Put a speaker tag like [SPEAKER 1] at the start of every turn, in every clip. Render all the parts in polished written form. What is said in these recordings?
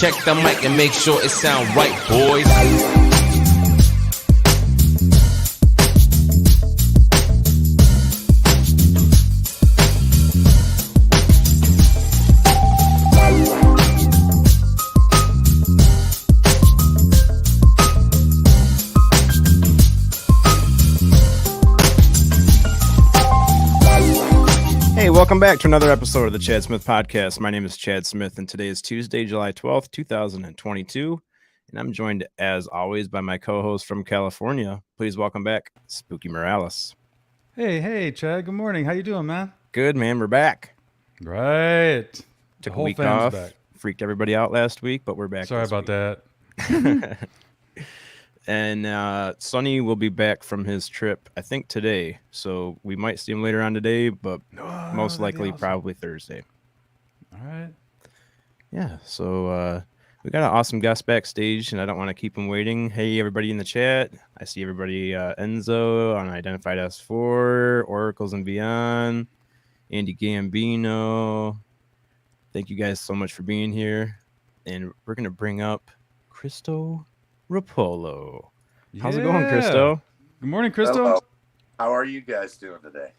[SPEAKER 1] Check the mic and make sure it sound right, boys.
[SPEAKER 2] Welcome back to another episode of the Chad Smith Podcast. My name is Chad Smith, and today is Tuesday, July 12th, 2022. And I'm joined, as always, by my co-host from California. Please welcome back, Spooky Morales.
[SPEAKER 3] Hey, Chad. Good morning. How you doing, man?
[SPEAKER 2] Good, man. We're back.
[SPEAKER 3] Right.
[SPEAKER 2] Took a week off. Back. Freaked everybody out last week, but we're back.
[SPEAKER 3] Sorry about that.
[SPEAKER 2] And Sonny will be back from his trip, I think, today. So we might see him later on today, but most likely awesome. Probably Thursday.
[SPEAKER 3] All right.
[SPEAKER 2] Yeah, so we got an awesome guest backstage, and I don't want to keep him waiting. Hey, everybody in the chat. I see everybody, Enzo, Unidentified S4, Oracles and Beyond, Andy Gambino. Thank you guys so much for being here. And we're going to bring up Christo Roppolo. How's it going, Christo?
[SPEAKER 3] Good morning, Christo.
[SPEAKER 4] Hello. How are you guys doing today?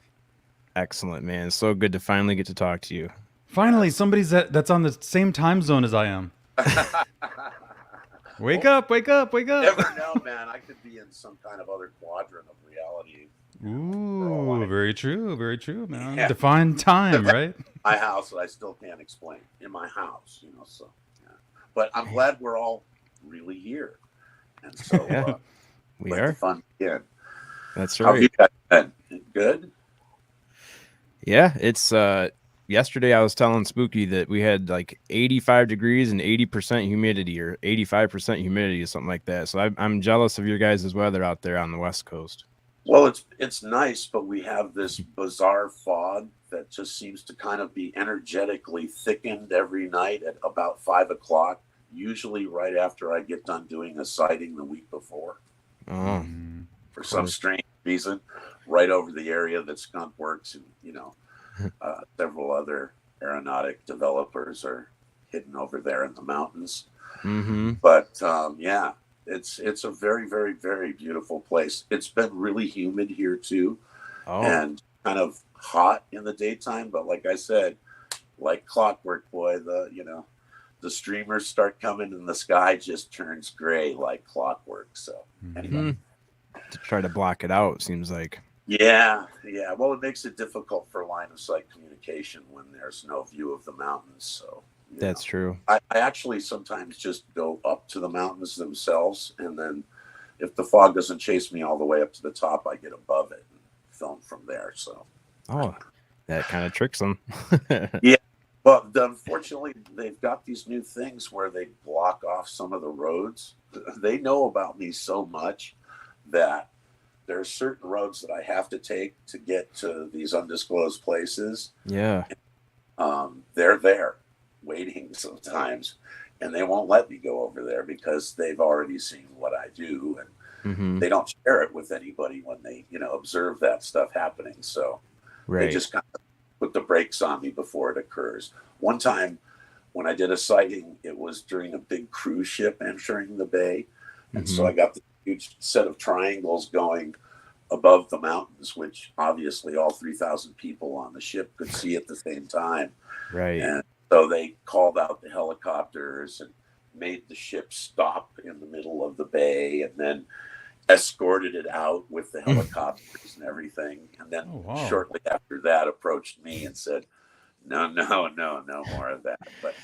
[SPEAKER 2] Excellent, man. So good to finally get to talk to you.
[SPEAKER 3] Finally, somebody's that's on the same time zone as I am. Wake up.
[SPEAKER 4] Never know, man. I could be in some kind of other quadrant of reality.
[SPEAKER 3] Ooh, very true, man. Yeah. Define time, right?
[SPEAKER 4] My house that I still can't explain. In my house, so. Yeah. But I'm glad we're all really here. And so
[SPEAKER 2] we are
[SPEAKER 4] fun again.
[SPEAKER 2] That's right.
[SPEAKER 4] How have you guys been? Good?
[SPEAKER 2] Yeah, it's yesterday I was telling Spooky that we had like 85 degrees and 80% humidity or 85% humidity or something like that. So I'm jealous of your guys' weather out there on the West Coast.
[SPEAKER 4] Well, it's nice, but we have this bizarre fog that just seems to kind of be energetically thickened every night at about 5 o'clock. Usually right after I get done doing a sighting the week before.
[SPEAKER 2] Oh,
[SPEAKER 4] for some strange reason, right over the area that Skunk works and, several other aeronautic developers are hidden over there in the mountains.
[SPEAKER 2] Mm-hmm.
[SPEAKER 4] But, it's a very, very, very beautiful place. It's been really humid here too. And kind of hot in the daytime. But like I said, like clockwork, boy, the streamers start coming and the sky just turns gray like clockwork. So anyway.
[SPEAKER 2] To try to block it out, seems like.
[SPEAKER 4] Yeah. Well, it makes it difficult for line of sight communication when there's no view of the mountains. So
[SPEAKER 2] that's true.
[SPEAKER 4] I actually sometimes just go up to the mountains themselves, and then if the fog doesn't chase me all the way up to the top, I get above it and film from there. So
[SPEAKER 2] that kind of tricks them.
[SPEAKER 4] Yeah. But unfortunately, they've got these new things where they block off some of the roads. They know about me so much that there are certain roads that I have to take to get to these undisclosed places.
[SPEAKER 2] Yeah.
[SPEAKER 4] They're there waiting sometimes, and they won't let me go over there because they've already seen what I do, and they don't share it with anybody when they, observe that stuff happening. So they just kind of put the brakes on me before it occurs. One time when I did a sighting, it was during a big cruise ship entering the bay. And so I got the huge set of triangles going above the mountains, which obviously all 3,000 people on the ship could see at the same time.
[SPEAKER 2] Right.
[SPEAKER 4] And so they called out the helicopters and made the ship stop in the middle of the bay, and then escorted it out with the helicopters and everything. And then shortly after that approached me and said, no more of that. But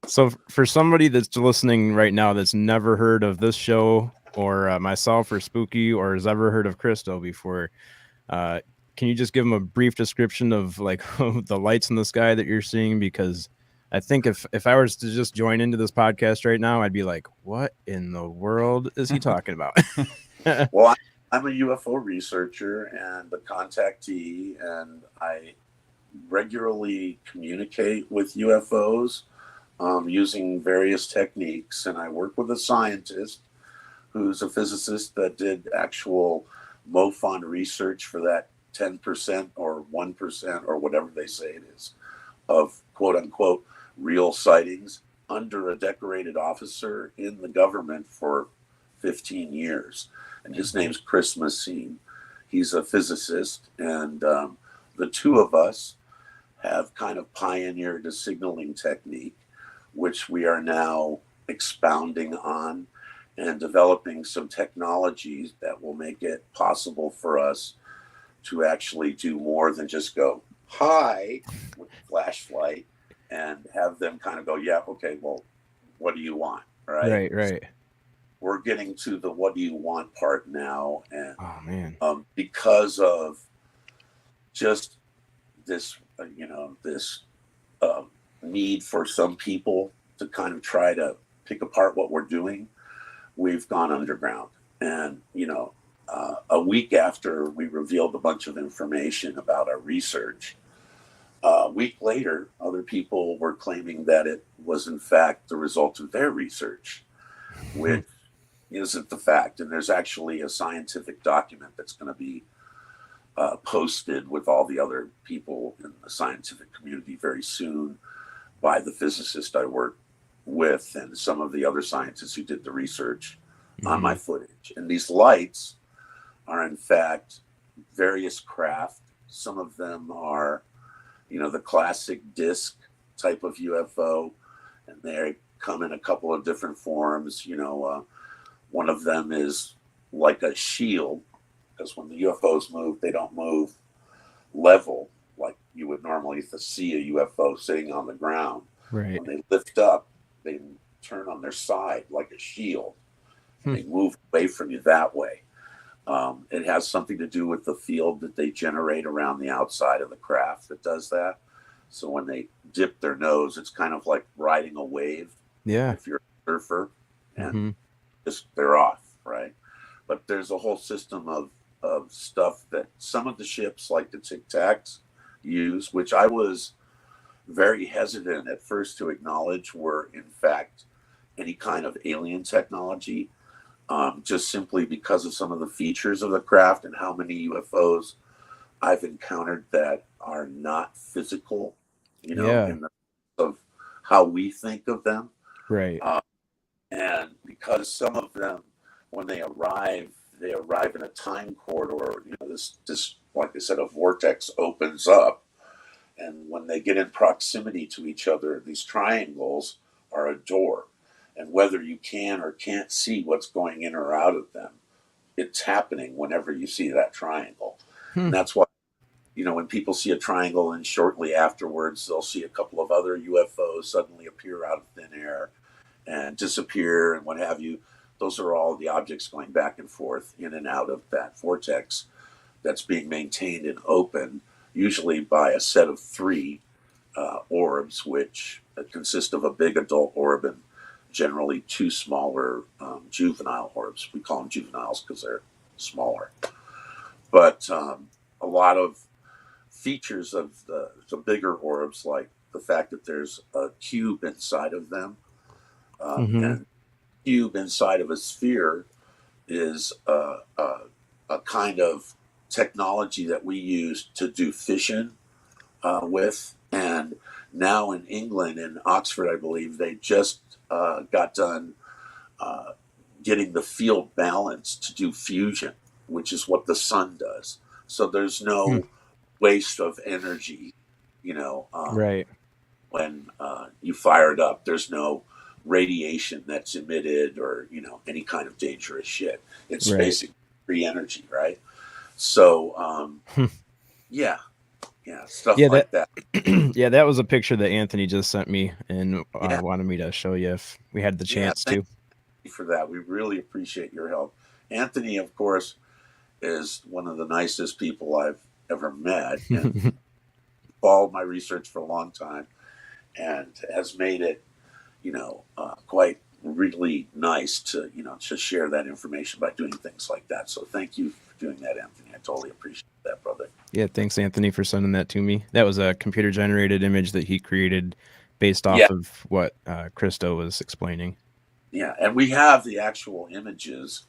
[SPEAKER 2] So for somebody that's listening right now that's never heard of this show or myself or Spooky or has ever heard of Christo before, can you just give them a brief description of like the lights in the sky that you're seeing? Because I think if I was to just join into this podcast right now, I'd be like, what in the world is he talking about?
[SPEAKER 4] Well, I'm a UFO researcher and a contactee, and I regularly communicate with UFOs using various techniques. And I work with a scientist who's a physicist that did actual MOFON research for that 10% or 1% or whatever they say it is of quote unquote real sightings. under a decorated officer in the government for 15 years. And his name's Christmas. He's a physicist. And the two of us have kind of pioneered a signaling technique, which we are now expounding on and developing some technologies that will make it possible for us to actually do more than just go, hi, with a flashlight, and have them kind of go, yeah, okay, well, what do you want? Right.
[SPEAKER 2] Right.
[SPEAKER 4] We're getting to the what do you want part now. And
[SPEAKER 2] Oh man.
[SPEAKER 4] because of just this, this need for some people to kind of try to pick apart what we're doing, we've gone underground. And, a week after we revealed a bunch of information about our research, a week later, other people were claiming that it was in fact the result of their research, which isn't the fact. And there's actually a scientific document that's going to be posted with all the other people in the scientific community very soon by the physicist I work with and some of the other scientists who did the research on my footage. And these lights are in fact various craft. Some of them are, the classic disc type of UFO, and they come in a couple of different forms. One of them is like a shield, because when the UFOs move, they don't move level like you would normally see a UFO sitting on the ground.
[SPEAKER 2] Right.
[SPEAKER 4] When they lift up, they turn on their side like a shield. They move away from you that way. It has something to do with the field that they generate around the outside of the craft that does that. So when they dip their nose, it's kind of like riding a wave.
[SPEAKER 2] Yeah.
[SPEAKER 4] If you're a surfer, and just they're off, right? But there's a whole system of stuff that some of the ships, like the Tic Tacs, use, which I was very hesitant at first to acknowledge were in fact any kind of alien technology. Just simply because of some of the features of the craft and how many UFOs I've encountered that are not physical, in the of how we think of them.
[SPEAKER 2] Right.
[SPEAKER 4] And because some of them, when they arrive in a time corridor. This, like I said, a vortex opens up, and when they get in proximity to each other, these triangles are a door. And whether you can or can't see what's going in or out of them, it's happening whenever you see that triangle. And that's why, when people see a triangle and shortly afterwards they'll see a couple of other UFOs suddenly appear out of thin air and disappear and what have you. Those are all the objects going back and forth in and out of that vortex that's being maintained and open, usually by a set of three orbs, which consist of a big adult orb and generally two smaller juvenile orbs. We call them juveniles because they're smaller. But a lot of features of the bigger orbs, like the fact that there's a cube inside of them, and cube inside of a sphere is a kind of technology that we use to do fission with. And now in England, in Oxford, I believe, they just got done getting the field balanced to do fusion, which is what the sun does. So there's no waste of energy,
[SPEAKER 2] right.
[SPEAKER 4] When you fire it up. There's no radiation that's emitted or, any kind of dangerous shit. It's basically free energy, right? So, yeah, stuff like that.
[SPEAKER 2] Yeah, that was a picture that Anthony just sent me and wanted me to show you if we had the chance to.
[SPEAKER 4] Thank you for that. We really appreciate your help. Anthony, of course, is one of the nicest people I've ever met, and followed my research for a long time and has made it, quite really nice to, to share that information by doing things like that. So thank you for doing that, Anthony. I totally appreciate that, brother.
[SPEAKER 2] Yeah, thanks, Anthony, for sending that to me. That was a computer-generated image that he created based off of what Christo was explaining.
[SPEAKER 4] Yeah, and we have the actual images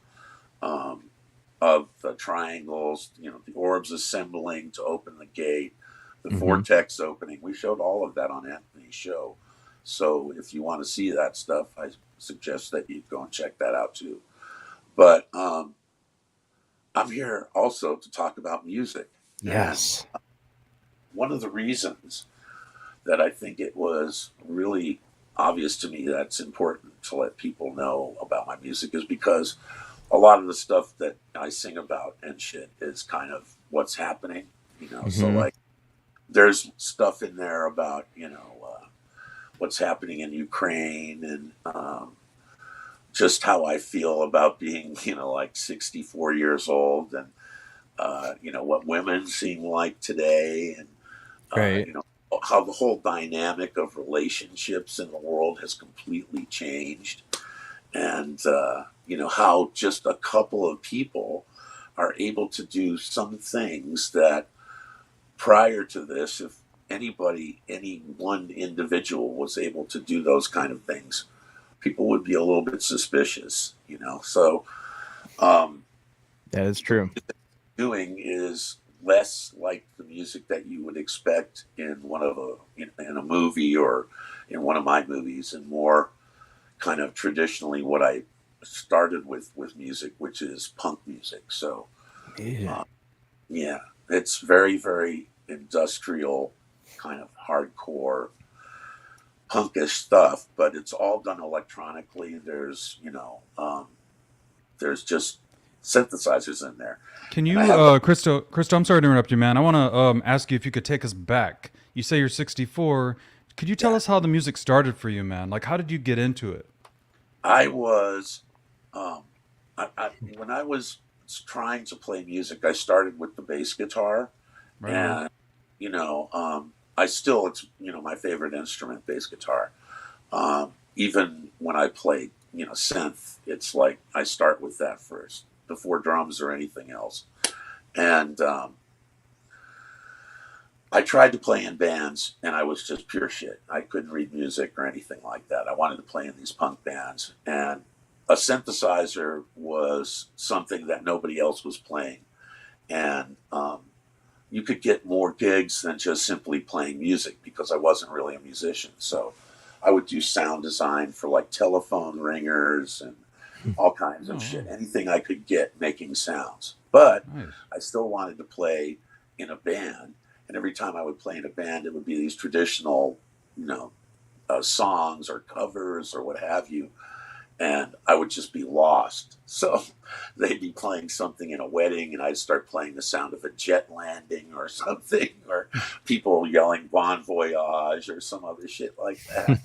[SPEAKER 4] of the triangles, the orbs assembling to open the gate, the vortex opening. We showed all of that on Anthony's show. So if you want to see that stuff, I suggest that you go and check that out too. But I'm here also to talk about music.
[SPEAKER 2] Yes.
[SPEAKER 4] And one of the reasons that I think it was really obvious to me that's important to let people know about my music is because a lot of the stuff that I sing about and shit is kind of what's happening, you know. So like, there's stuff in there about, you know, what's happening in Ukraine and just how I feel about being, you know, like 64 years old and, you know, what women seem like today and,
[SPEAKER 2] Right.
[SPEAKER 4] you know, how the whole dynamic of relationships in the world has completely changed. And, you know, how just a couple of people are able to do some things that prior to this, if anybody, any one individual was able to do those kind of things, people would be a little bit suspicious, you know. So
[SPEAKER 2] That is true.
[SPEAKER 4] doing is less like the music that you would expect in in a movie or in one of my movies, and more kind of traditionally what I started with music, which is punk music. So
[SPEAKER 2] Yeah.
[SPEAKER 4] yeah, it's very, very industrial, kind of hardcore punkish stuff, but it's all done electronically. There's, you know, there's just synthesizers in there.
[SPEAKER 3] Can
[SPEAKER 4] And I
[SPEAKER 3] you,
[SPEAKER 4] have the,
[SPEAKER 3] Christo, I'm sorry to interrupt you, man. I want to ask you if you could take us back. You say you're 64. Could you tell
[SPEAKER 4] yeah,
[SPEAKER 3] us how the music started for you, man? Like, how did you get into it?
[SPEAKER 4] I was, um, when I was trying to play music, I started with the bass guitar,
[SPEAKER 3] Right on.
[SPEAKER 4] and you know, I still, it's, you know, my favorite instrument, bass guitar. Even when I play, you know, synth, it's like I start with that first before drums or anything else. And I tried to play in bands, and I was just pure shit. I couldn't read music or anything like that. I wanted to play in these punk bands, and a synthesizer was something that nobody else was playing, and you could get more gigs than just simply playing music because I wasn't really a musician. So I would do sound design for like telephone ringers and all kinds of
[SPEAKER 3] Oh,
[SPEAKER 4] shit, anything I could get making sounds. But
[SPEAKER 3] nice.
[SPEAKER 4] I still wanted to play in a band. And every time I would play in a band, it would be these traditional, you know, songs or covers or what have you. And I would just be lost. So they'd be playing something in a wedding, and I'd start playing the sound of a jet landing or something, or people yelling "Bon Voyage" or some other shit like that.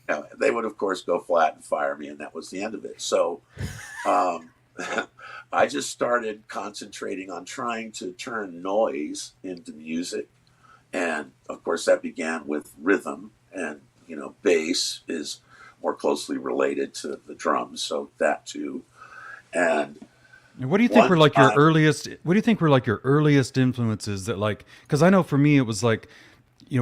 [SPEAKER 4] You know, they would, of course, go flat and fire me, and that was the end of it. So um, I just started concentrating on trying to turn noise into music. And of course, that began with rhythm, and you know, bass is more closely related to the drums, so that too. And
[SPEAKER 3] And what do you think were
[SPEAKER 4] one
[SPEAKER 3] like your
[SPEAKER 4] time,
[SPEAKER 3] earliest? What do you think were like your earliest influences that like? Because I know for me it was like,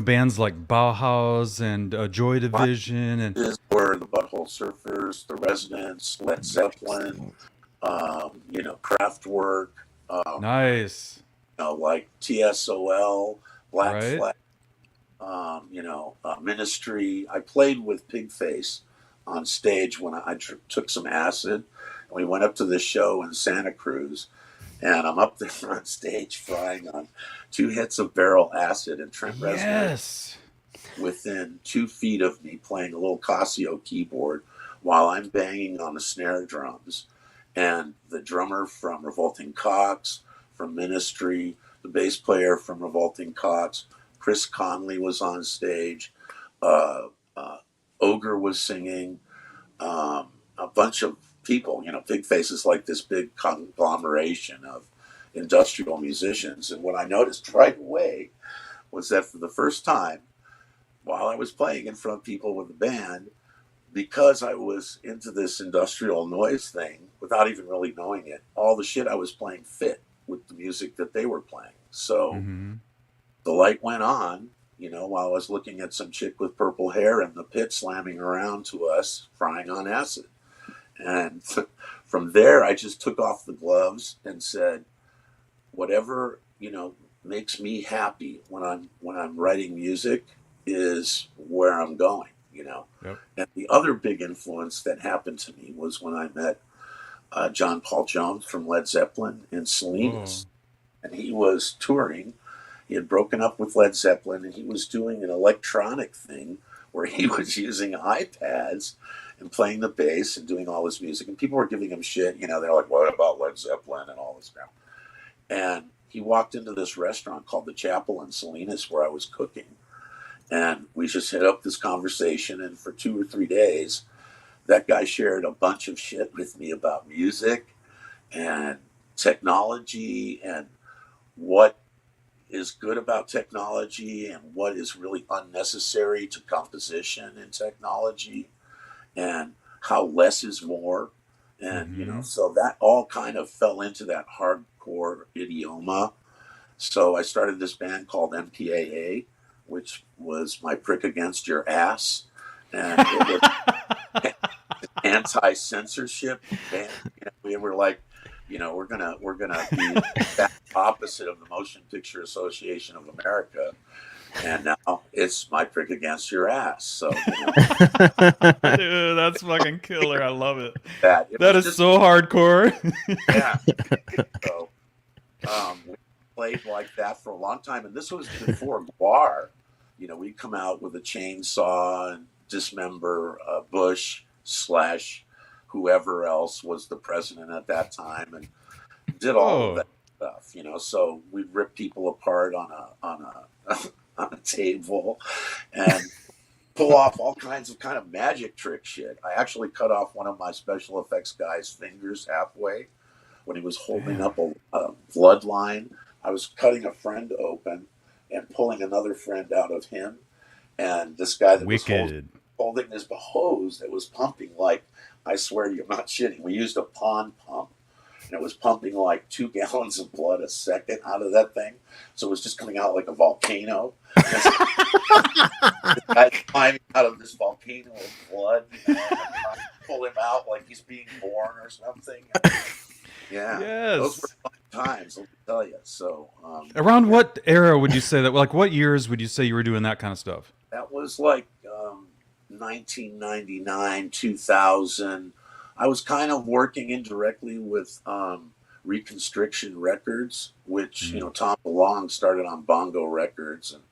[SPEAKER 3] bands like Bauhaus and Joy
[SPEAKER 4] my
[SPEAKER 3] Division and
[SPEAKER 4] were the Butthole Surfers, the Residents, Led Zeppelin, you know, Kraftwerk,
[SPEAKER 3] nice,
[SPEAKER 4] you know, like TSOL, Black
[SPEAKER 3] right?
[SPEAKER 4] Flag, you know, Ministry. I played with Pigface on stage when I took some acid. And we went up to this show in Santa Cruz, and I'm up there on stage frying on 2 hits of barrel acid, and Trent Reznor
[SPEAKER 3] Yes.
[SPEAKER 4] within 2 feet of me playing a little Casio keyboard while I'm banging on the snare drums. And the drummer from Revolting Cocks, from Ministry, the bass player from Revolting Cocks, Chris Conley was on stage, uh, uh, Ogre was singing, a bunch of people. You know, Big Face is like this big conglomeration of industrial musicians. And what I noticed right away was that for the first time, while I was playing in front of people with a band, because I was into this industrial noise thing without even really knowing it, all the shit I was playing fit with the music that they were playing. So
[SPEAKER 3] Mm-hmm.
[SPEAKER 4] the light went on, you know, while I was looking at some chick with purple hair in the pit slamming around to us, frying on acid. And from there, I just took off the gloves and said, whatever, you know, makes me happy when I'm writing music is what where I'm going, you know.
[SPEAKER 3] Yep.
[SPEAKER 4] And the other big influence that happened to me was when I met John Paul Jones from Led Zeppelin in Salinas. And he was touring. He had broken up with Led Zeppelin, and he was doing an electronic thing where he was using iPads and playing the bass and doing all this music. And people were giving him shit. You know, they're like, what about Led Zeppelin and all this stuff? And he walked into this restaurant called The Chapel in Salinas where I was cooking. And we just hit up this conversation. And for 2 or 3 days, that guy shared a bunch of shit with me about music and technology and what is good about technology and what is really unnecessary to composition in technology and how less is more. And, you know, so that all kind of fell into that hardcore idioma. So I started this band called MPAA, which was My Prick Against Your Ass. And it was anti-censorship band. You know, we were like, you know, we're gonna be the opposite of the Motion Picture Association of America, and now it's My Prick Against Your Ass. So, you know,
[SPEAKER 3] Dude, that's fucking killer. I love it.
[SPEAKER 4] that
[SPEAKER 3] is just so hardcore.
[SPEAKER 4] Yeah. So we played like that for a long time, and this was before GWAR. You know, we'd come out with a chainsaw and dismember Bush / whoever else was the president at that time, and did all of that stuff, you know. So we'd rip people apart on a table and pull off all kinds of kind of magic trick shit. I actually cut off one of my special effects guys' fingers halfway when he was holding up a bloodline. I was cutting a friend open and pulling another friend out of him, and this guy that was holding this hose that was pumping like, I swear to you, I'm not shitting. We used a pond pump, and it was pumping like 2 gallons of blood a second out of that thing. So it was just coming out like a volcano. The guy's climbing out of this volcano of blood, you know, and pull him out like he's being born or something. Yeah, those were fun times, let me tell you. So,
[SPEAKER 3] around what era would you say that? Like, what years would you say you were doing that kind of stuff?
[SPEAKER 4] That was like 1999, 2000. I was kind of working indirectly with Reconstriction Records, which you know, Tom DeLonge started on Bongo Records, and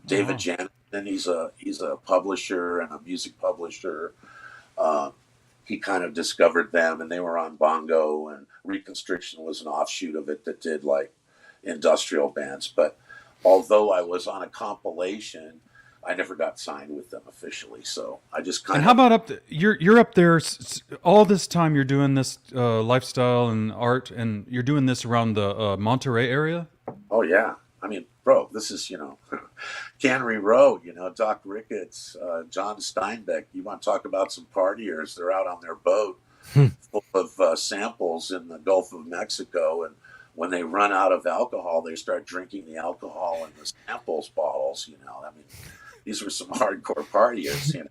[SPEAKER 4] David Jansen, he's a publisher and a music publisher. He kind of discovered them, and they were on Bongo, and Reconstriction was an offshoot of it that did like industrial bands. But although I was on a compilation, I never got signed with them officially. So I just kind of.
[SPEAKER 3] And how about up there? You're up there all this time. You're doing this lifestyle and art, and you're doing this around the Monterey area.
[SPEAKER 4] Oh yeah, I mean, bro, this is, you know, Cannery Road. You know, Doc Ricketts, John Steinbeck. You want to talk about some partiers? They're out on their boat full of samples in the Gulf of Mexico, and when they run out of alcohol, they start drinking the alcohol in the samples bottles. You know, I mean, these were some hardcore partiers. You know,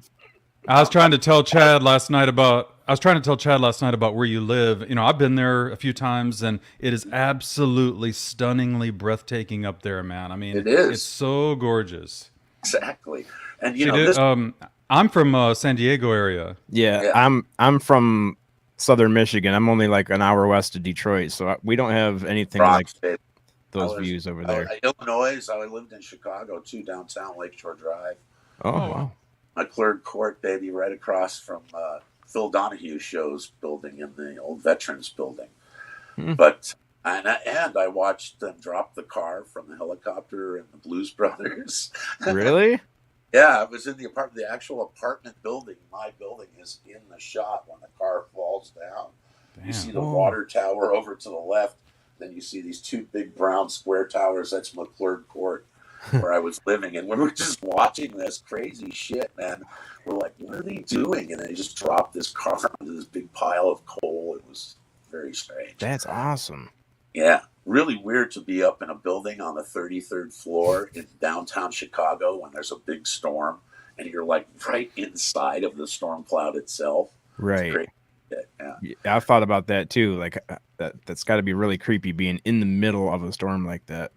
[SPEAKER 3] I was trying to tell Chad last night about where you live. You know, I've been there a few times, and it is absolutely stunningly breathtaking up there, man. I mean,
[SPEAKER 4] it is.
[SPEAKER 3] It's so gorgeous.
[SPEAKER 4] Exactly. And you know,
[SPEAKER 3] I'm from San Diego area.
[SPEAKER 2] Yeah, I'm from Southern Michigan. I'm only like an hour west of Detroit, so we don't have anything like those views over there.
[SPEAKER 4] Illinois, I lived in Chicago too, downtown Lakeshore Drive.
[SPEAKER 2] Oh wow.
[SPEAKER 4] McClurg Court, baby, right across from Phil Donahue show's building in the old Veterans building. But and I watched them drop the car from the helicopter in the Blues Brothers.
[SPEAKER 2] Really?
[SPEAKER 4] Yeah, I was in the apartment. The actual apartment building, my building, is in the shot when the car falls down. Damn. You see the water tower over to the left. Then you see these 2 big brown square towers. That's McClurg Court, where I was living. And we were just watching this crazy shit, man. We're like, what are they doing? And they just dropped this car onto this big pile of coal. It was very strange.
[SPEAKER 2] That's awesome.
[SPEAKER 4] Yeah. Really weird to be up in a building on the 33rd floor in downtown Chicago when there's a big storm and you're like right inside of the storm cloud itself.
[SPEAKER 2] Right. Yeah, I've thought about that too. Like that's got to be really creepy being in the middle of a storm like that.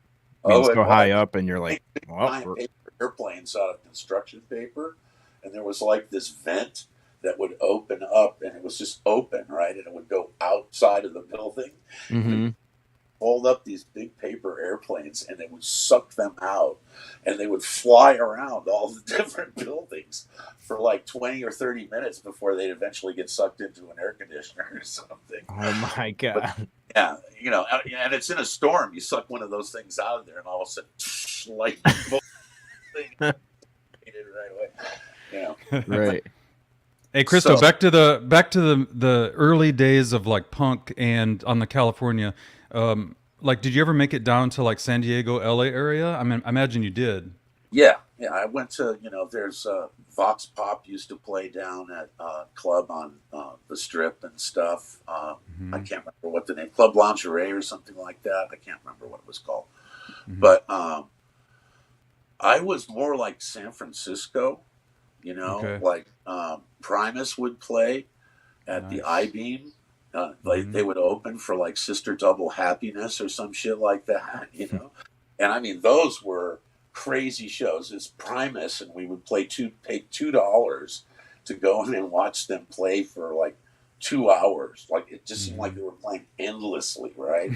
[SPEAKER 2] Being so high up, and you're like, well,
[SPEAKER 4] airplanes out of construction paper, and there was like this vent that would open up, and it was just open, right? And it would go outside of the building.
[SPEAKER 2] Mm-hmm.
[SPEAKER 4] Fold up these big paper airplanes, and they would suck them out, and they would fly around all the different buildings for like 20 or 30 minutes before they'd eventually get sucked into an air conditioner or something.
[SPEAKER 2] Oh my God.
[SPEAKER 4] But, yeah, you know, and it's in a storm. You suck one of those things out of there, and all of a sudden, lightning bolt thing right away. You know,
[SPEAKER 2] Right.
[SPEAKER 3] Hey, Christo,
[SPEAKER 4] So-
[SPEAKER 3] back to the early days of like punk and on the California. Like, did you ever make it down to like San Diego, LA area? I mean, I imagine you did.
[SPEAKER 4] Yeah. I went to, you know, there's Vox Pop used to play down at club on the Strip and stuff. I can't remember what the name, Club Lingerie or something like that. I can't remember what it was called. But I was more like San Francisco, you know,
[SPEAKER 3] Okay.
[SPEAKER 4] like Primus would play at the I-Beam. Like they would open for like Sister Double Happiness or some shit like that, you know. And I mean, those were crazy shows. It's Primus, and we would pay $2 to go in and watch them play for like 2 hours. Like it just seemed like they were playing endlessly, right?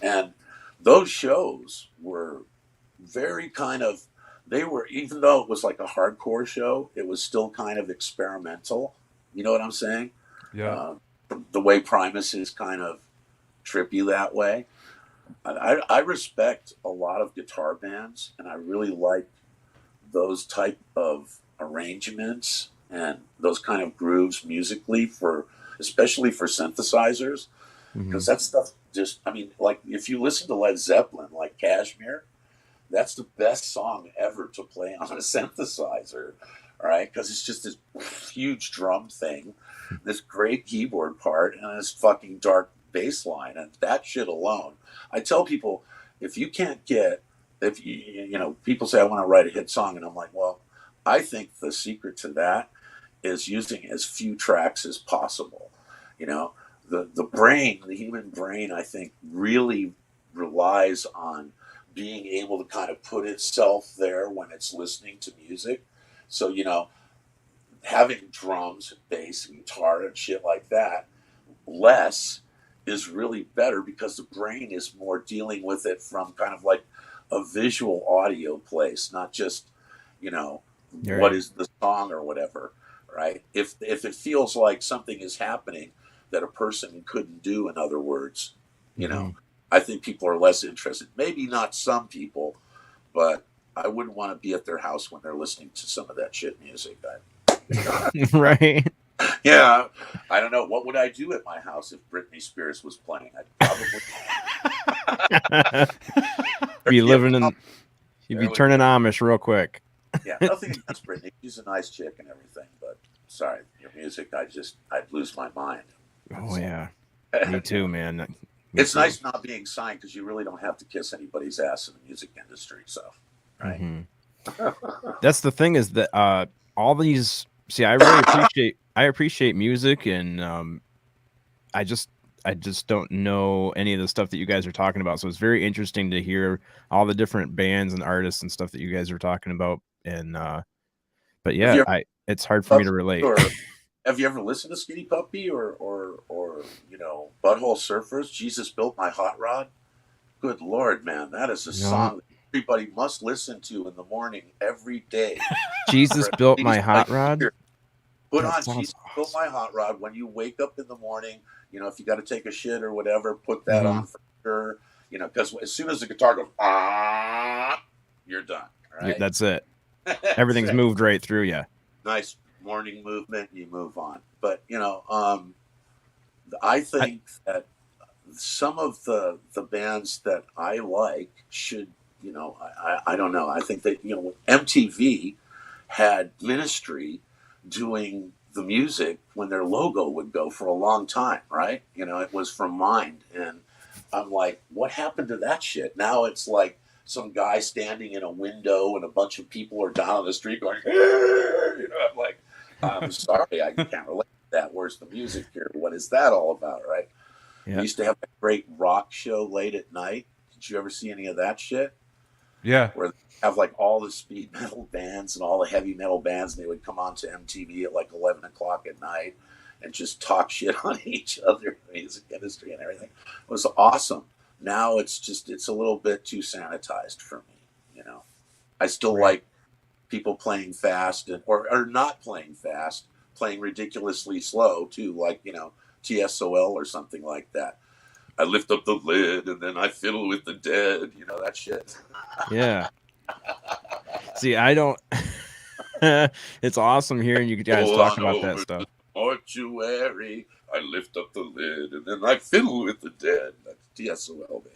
[SPEAKER 4] And those shows were very kind of, they were, even though it was like a hardcore show, it was still kind of experimental. You know what I'm saying?
[SPEAKER 3] Yeah.
[SPEAKER 4] The way Primus is kind of trippy that way. I respect a lot of guitar bands, and I really like those type of arrangements and those kind of grooves musically, for especially for synthesizers, because that stuff just, I mean, like if you listen to Led Zeppelin, like Kashmir, that's the best song ever to play on a synthesizer, right? Because it's just this huge drum thing, this great keyboard part, and this fucking dark bass line, and that shit alone. I tell people, if you can't get, if you know, people say I want to write a hit song, and I'm like, well, I think the secret to that is using as few tracks as possible. You know, the brain, the human brain, I think really relies on being able to kind of put itself there when it's listening to music. So, you know, having drums and bass and guitar and shit like that less is really better, because the brain is more dealing with it from kind of like a visual audio place, not just, you know, what is the song or whatever, right? If it feels like something is happening that a person couldn't do, in other words, you know, I think people are less interested. Maybe not some people, but I wouldn't want to be at their house when they're listening to some of that shit music.
[SPEAKER 2] Right.
[SPEAKER 4] Yeah, I don't know. What would I do at my house if Britney Spears was playing? I'd probably
[SPEAKER 2] Be living in, you'd be turning Amish real quick.
[SPEAKER 4] Yeah, nothing against Britney. She's a nice chick and everything, but sorry, your music, I'd lose my mind.
[SPEAKER 2] Oh yeah, me too, man.
[SPEAKER 4] It's nice not being signed, because you really don't have to kiss anybody's ass in the music industry. So, right?
[SPEAKER 2] That's the thing, is that all these. See, I really appreciate music, and I just don't know any of the stuff that you guys are talking about. So it's very interesting to hear all the different bands and artists and stuff that you guys are talking about. And but yeah, it's hard for me to relate.
[SPEAKER 4] Have you ever listened to Skinny Puppy or you know, Butthole Surfers? Jesus Built My Hot Rod. Good Lord, man, that is a song that everybody must listen to in the morning every day.
[SPEAKER 2] Jesus Built My Hot Rod.
[SPEAKER 4] Put on Jesus Built My Hot Rod when you wake up in the morning. You know, if you got to take a shit or whatever, put that on for sure. You know, because as soon as the guitar goes, you're done. Right?
[SPEAKER 2] That's it. Everything's moved right through you.
[SPEAKER 4] Nice morning movement, you move on. But, you know, I think that some of the bands that I like should, you know, I don't know. I think that, you know, MTV had Ministry doing the music when their logo would go for a long time, right? You know, it was from Mind. And I'm like, what happened to that shit? Now it's like some guy standing in a window and a bunch of people are down on the street going, you know, I'm like, I'm sorry, I can't relate to that. Where's the music here? What is that all about, right? Yeah. We used to have a great rock show late at night. Did you ever see any of that shit?
[SPEAKER 3] Yeah.
[SPEAKER 4] where they have like all the speed metal bands and all the heavy metal bands, and they would come on to MTV at like 11 o'clock at night and just talk shit on each other, music industry and everything. It was awesome. Now it's a little bit too sanitized for me, you know. I still like people playing fast or not playing fast, playing ridiculously slow too, like, you know, TSOL or something like that. I lift up the lid and then I fiddle with the dead, you know, that shit.
[SPEAKER 2] Yeah. See, I don't. It's awesome hearing you guys talk about that stuff.
[SPEAKER 4] Mortuary, I lift up the lid and then I fiddle with the dead. That's TSOL, baby.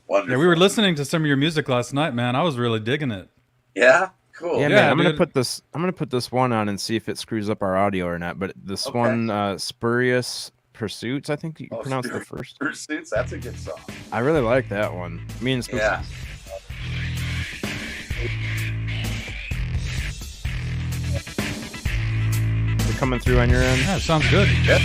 [SPEAKER 4] Wonderful.
[SPEAKER 3] Yeah, we were listening to some of your music last night, man. I was really digging it.
[SPEAKER 4] Yeah, cool.
[SPEAKER 2] Yeah,
[SPEAKER 3] Yeah,
[SPEAKER 2] man. I'm
[SPEAKER 3] dude.
[SPEAKER 2] gonna put this one on and see if it screws up our audio or not. But this one, Spurious Pursuits, I think you pronounce the first.
[SPEAKER 4] Pursuits, that's a good song.
[SPEAKER 2] I really like that one. Me and Spooks.
[SPEAKER 4] Yeah.
[SPEAKER 2] They're coming through on your end.
[SPEAKER 3] Yeah, sounds good.
[SPEAKER 4] Yep.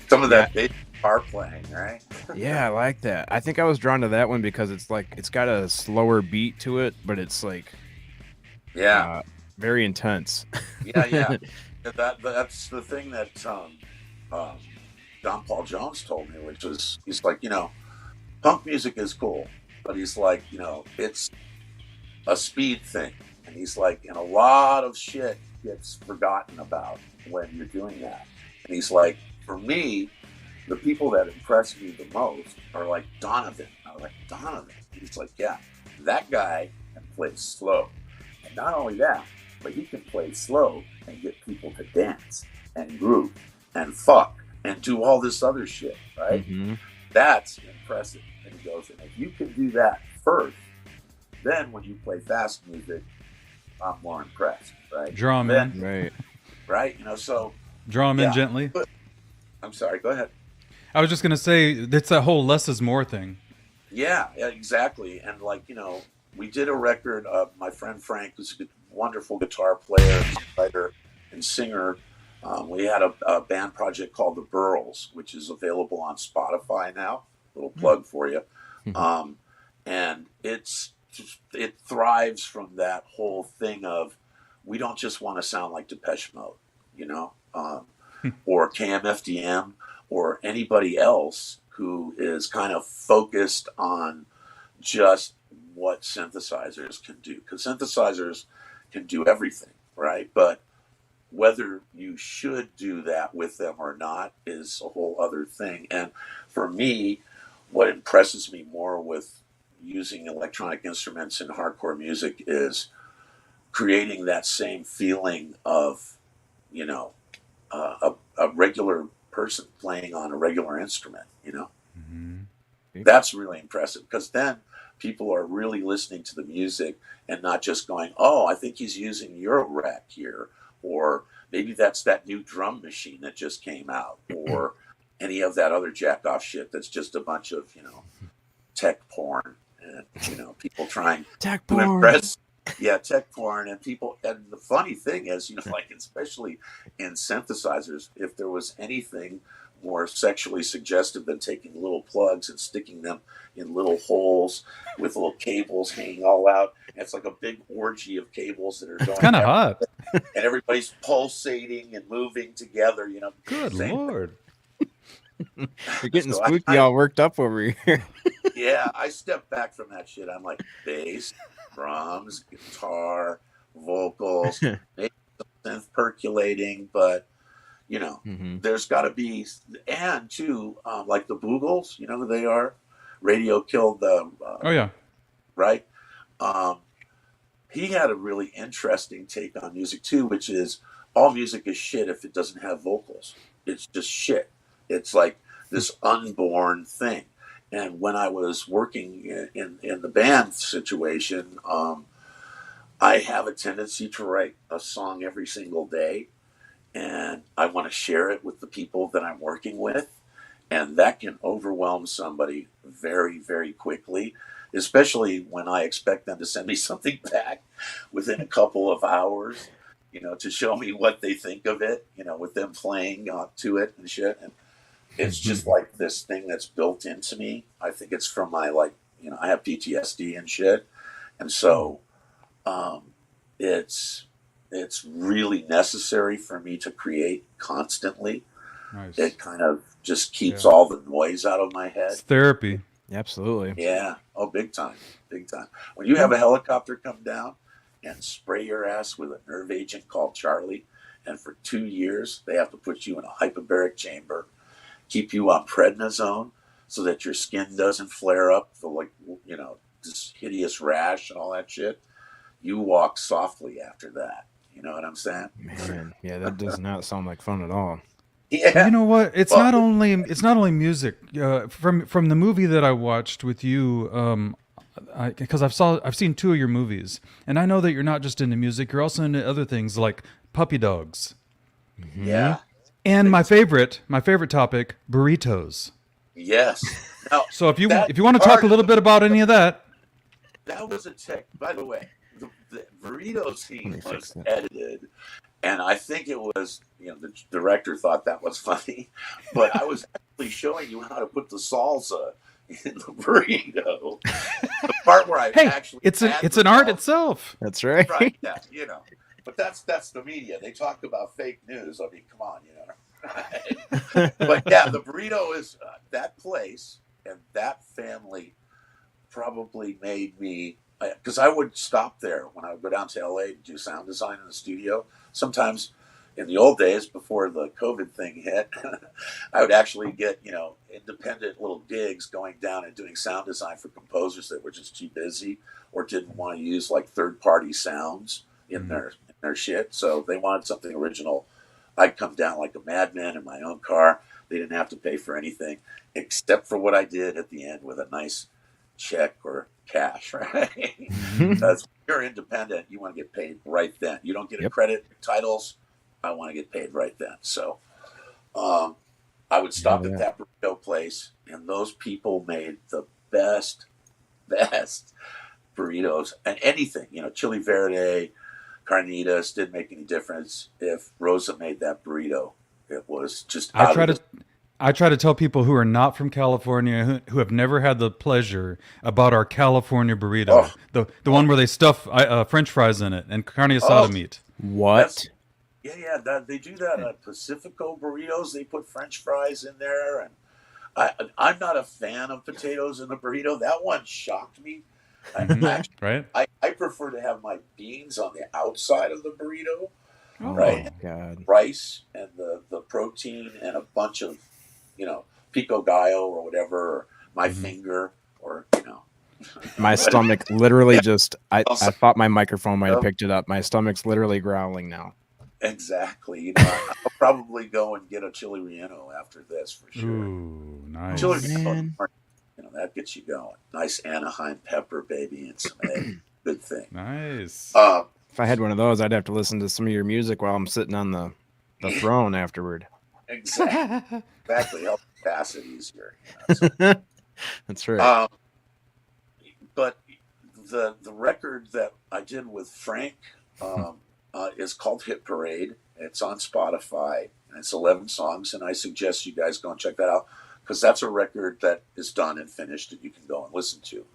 [SPEAKER 4] Some of that bass guitar playing, right?
[SPEAKER 2] Yeah, I like that. I think I was drawn to that one because it's like it's got a slower beat to it, but it's like very intense.
[SPEAKER 4] Yeah. That's the thing that John Paul Jones told me, which was, he's like, you know, punk music is cool, but he's like, you know, it's a speed thing, and he's like, and a lot of shit gets forgotten about when you're doing that. And he's like, for me, the people that impress me the most are like Donovan. I was like, Donovan? He's like, yeah, that guy can play slow. And not only that, but he can play slow and get people to dance and groove and fuck and do all this other shit, right?
[SPEAKER 2] Mm-hmm.
[SPEAKER 4] That's impressive. And he goes, and if you can do that first, then when you play fast music, I'm more impressed, right?
[SPEAKER 3] Draw him in.
[SPEAKER 2] Right.
[SPEAKER 4] Right? You know, so...
[SPEAKER 3] Draw him in gently.
[SPEAKER 4] I'm sorry, go ahead.
[SPEAKER 3] I was just going to say, it's that whole less is more thing.
[SPEAKER 4] Yeah, exactly. And like, you know, we did a record. My friend Frank, who's a wonderful guitar player, writer, and singer. We had a band project called The Burls, which is available on Spotify now. Little plug for you. And it thrives from that whole thing of, we don't just want to sound like Depeche Mode, you know, or KMFDM, or anybody else who is kind of focused on just what synthesizers can do. Because synthesizers can do everything, right? But whether you should do that with them or not is a whole other thing. And for me, what impresses me more with using electronic instruments in hardcore music is creating that same feeling of, you know, a regular person playing on a regular instrument, you know. That's really impressive, because then people are really listening to the music and not just going, oh, I think he's using Eurorack here, or maybe that's that new drum machine that just came out, or any of that other jack off shit that's just a bunch of, you know, tech porn, and, you know, people trying to impress. Yeah, tech porn, and people. And the funny thing is, you know, like, especially in synthesizers, if there was anything more sexually suggestive than taking little plugs and sticking them in little holes with little cables hanging all out, and it's like a big orgy of cables that are going.
[SPEAKER 3] It's kind of hot.
[SPEAKER 4] And everybody's pulsating and moving together, you know.
[SPEAKER 3] Good Lord.
[SPEAKER 2] You're getting spooky, all worked up over here.
[SPEAKER 4] Yeah, I step back from that shit. I'm like, bass, drums, guitar, vocals, maybe some synth percolating, but, you know, there's got to be, and too, like the Boogles, you know who they are? Radio killed the.
[SPEAKER 3] Oh yeah.
[SPEAKER 4] Right. He had a really interesting take on music too, which is all music is shit if it doesn't have vocals. It's just shit. It's like this unborn thing. And when I was working in the band situation, I have a tendency to write a song every single day. and I want to share it with the people that I'm working with. And that can overwhelm somebody very, very quickly, especially when I expect them to send me something back within a couple of hours, to show me what they think of it, with them playing to it and shit. And it's just like this thing that's built into me. I think it's from my, I have PTSD and shit. And so it's really necessary for me to create constantly.
[SPEAKER 3] Nice.
[SPEAKER 4] It kind of just keeps all the noise out of my head.
[SPEAKER 3] It's therapy.
[SPEAKER 2] Absolutely.
[SPEAKER 4] Yeah. Oh, big time. Big time. When you have a helicopter come down and spray your ass with a nerve agent called Charlie, and for 2 years, they have to put you in a hyperbaric chamber, keep you on prednisone so that your skin doesn't flare up for this hideous rash and all that shit. You walk softly after that. You know what I'm saying?
[SPEAKER 2] Man, yeah, that does not sound like fun at all.
[SPEAKER 4] Yeah.
[SPEAKER 3] You know what? It's not only music. From the movie that I watched with you, because I've seen 2 of your movies, and I know that you're not just into music. You're also into other things like puppy dogs.
[SPEAKER 4] Yeah.
[SPEAKER 3] And my favorite topic, burritos.
[SPEAKER 4] Yes. Now,
[SPEAKER 3] So if you want to talk a little bit about any of that,
[SPEAKER 4] that was a tech. By the way, the burrito scene was edited, and I think it was, the director thought that was funny, but I was actually showing you how to put the salsa in the burrito. The part where I actually
[SPEAKER 3] it's an art itself.
[SPEAKER 2] That's right.
[SPEAKER 4] Right. Yeah. But that's the media. They talk about fake news. I mean, come on, But yeah, the burrito is that place and that family probably made me, because I would stop there when I would go down to LA to do sound design in the studio. Sometimes in the old days before the COVID thing hit, I would actually get, independent little gigs going down and doing sound design for composers that were just too busy or didn't want to use like third-party sounds in their shit. So they wanted something original. I'd come down like a madman in my own car. They didn't have to pay for anything except for what I did at the end with a nice check or cash, right? Because you're independent, you want to get paid right then. You don't get a credit titles. I want to get paid right then. So I would stop at that burrito place, and those people made the best burritos and anything, chili verde, carnitas, didn't make any difference. If Rosa made that burrito, it was just
[SPEAKER 3] I try to tell people who are not from California, who have never had the pleasure, about our California burrito, the one where they stuff French fries in it and carne asada meat.
[SPEAKER 2] What?
[SPEAKER 4] They do that at Pacifico burritos. They put French fries in there, and I'm not a fan of potatoes in a burrito. That one shocked me.
[SPEAKER 3] Right?
[SPEAKER 4] I prefer to have my beans on the outside of the burrito,
[SPEAKER 2] right? God.
[SPEAKER 4] Rice and the protein and a bunch of, pico gallo or whatever, or my finger, or
[SPEAKER 2] My stomach literally just. I thought my microphone might have picked it up. My stomach's literally growling now.
[SPEAKER 4] Exactly. I'll probably go and get a chili relleno after this for sure.
[SPEAKER 3] Ooh, nice.
[SPEAKER 4] Chili relleno, that gets you going. Nice Anaheim pepper, baby, and some egg. Good thing.
[SPEAKER 3] Nice.
[SPEAKER 2] If I had one of those, I'd have to listen to some of your music while I'm sitting on the throne afterward.
[SPEAKER 4] Exactly. Help pass it easier.
[SPEAKER 2] That's right.
[SPEAKER 4] But the record that I did with Frank is called Hit Parade. It's on Spotify. And it's 11 songs, and I suggest you guys go and check that out, because that's a record that is done and finished that you can go and listen to.